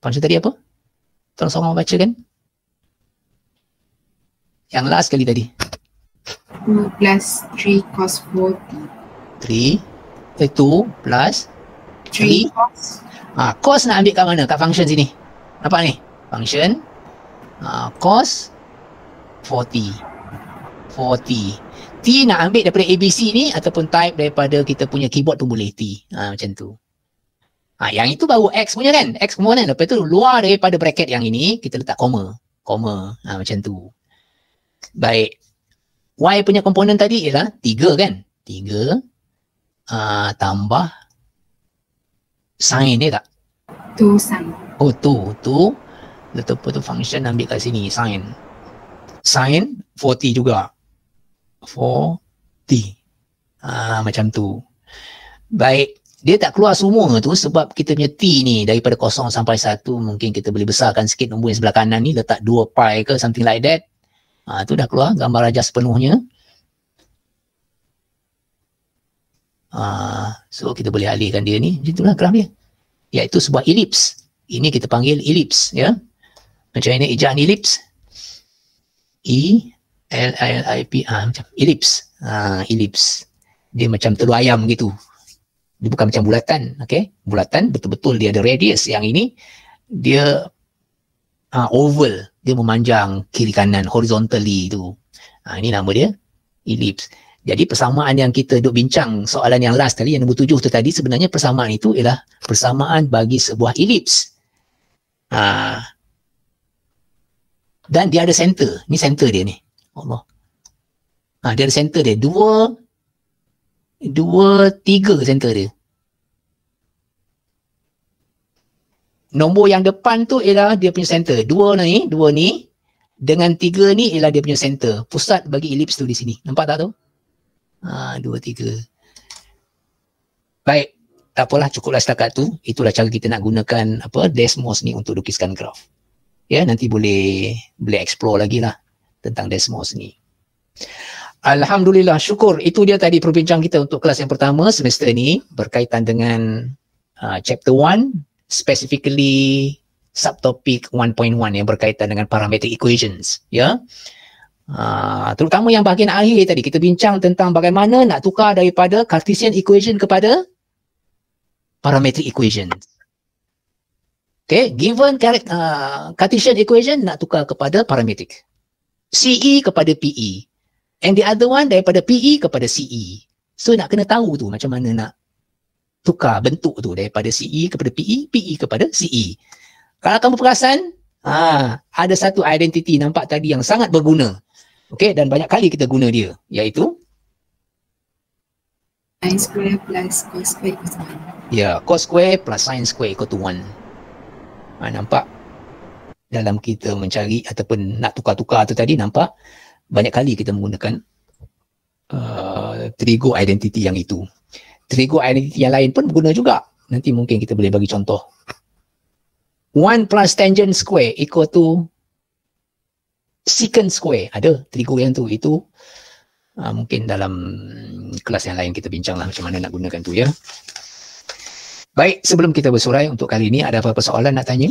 Function tadi apa? Tolong seorang baca kan? Yang last kali tadi. 2 plus 3 cos 40. 2 plus 3 cos. Cos nak ambil kat mana? Kat function sini. Nampak ni? Function cos 40. T nak ambil daripada ABC ni ataupun type daripada kita punya keyboard tu boleh T. Macam tu. Yang itu baru X punya kan? X komponen. Lepas tu luar daripada bracket yang ini, kita letak koma. Macam tu. Baik. Y punya komponen tadi ialah 3 kan? 3 tambah sign ni tak? Tu sign. Tu. Letak tu function ambil kat sini. Sign 40 juga. 40. Macam tu. Baik. Dia tak keluar semua tu sebab kita punya T ni daripada 0 sampai 1 mungkin kita boleh besarkan sikit nombor yang sebelah kanan ni, letak 2 pi ke something like that. Tu dah keluar gambar rajah sepenuhnya. So kita boleh alihkan dia ni. Itulah graf dia. Iaitu sebuah elips. Ini kita panggil elips ya. Macam ini ejaan elips. E-L-I-L-I-P macam elips. Elips. Dia macam telur ayam gitu. Dia bukan macam bulatan, okey? Bulatan betul-betul dia ada radius. Yang ini dia oval, dia memanjang kiri kanan horizontally tu. Ini nama dia ellipse. Jadi persamaan yang kita duk bincang, soalan yang last tadi, yang nombor 7 tu tadi, sebenarnya persamaan itu ialah persamaan bagi sebuah elips. Dan dia ada center. Ni center dia ni. Allah. Dia ada center dia. 2, 3 center dia. Nombor yang depan tu ialah dia punya center. 2 ni dengan 3 ni ialah dia punya center. Pusat bagi elips tu di sini. Nampak tak tu? 2, 3. Baik. Tak apalah, cukuplah setakat tu. Itulah cara kita nak gunakan Desmos ni untuk lukiskan graf. Ya, nanti boleh explore lagi lah tentang Desmos ni. Alhamdulillah, syukur. Itu dia tadi perbincangan kita untuk kelas yang pertama semester ni berkaitan dengan chapter 1, specifically subtopic 1.1 yang berkaitan dengan parametric equations. Ya. Terutama yang bahagian akhir tadi kita bincang tentang bagaimana nak tukar daripada Cartesian equation kepada parametric equation. Okay, given Cartesian equation nak tukar kepada parametric. CE kepada PE. And the other one daripada PE kepada CE. So nak kena tahu tu macam mana nak tukar bentuk tu daripada CE kepada PE, PE kepada CE. Kalau kamu perasan, ada satu identity nampak tadi yang sangat berguna. Okay, dan banyak kali kita guna dia, iaitu sin square plus cos square equal to 1. Ya, cos square plus sin square equal to 1. Nampak? Dalam kita mencari ataupun nak tukar-tukar tu tadi, nampak? Banyak kali kita menggunakan trigo identity yang itu. Trigo identity yang lain pun berguna juga. Nanti mungkin kita boleh bagi contoh. 1 plus tangent square equal to secant square. Ada trigo yang tu. Itu mungkin dalam kelas yang lain kita bincang lah macam mana nak gunakan tu ya. Baik, sebelum kita bersurai untuk kali ini, ada apa-apa soalan nak tanya?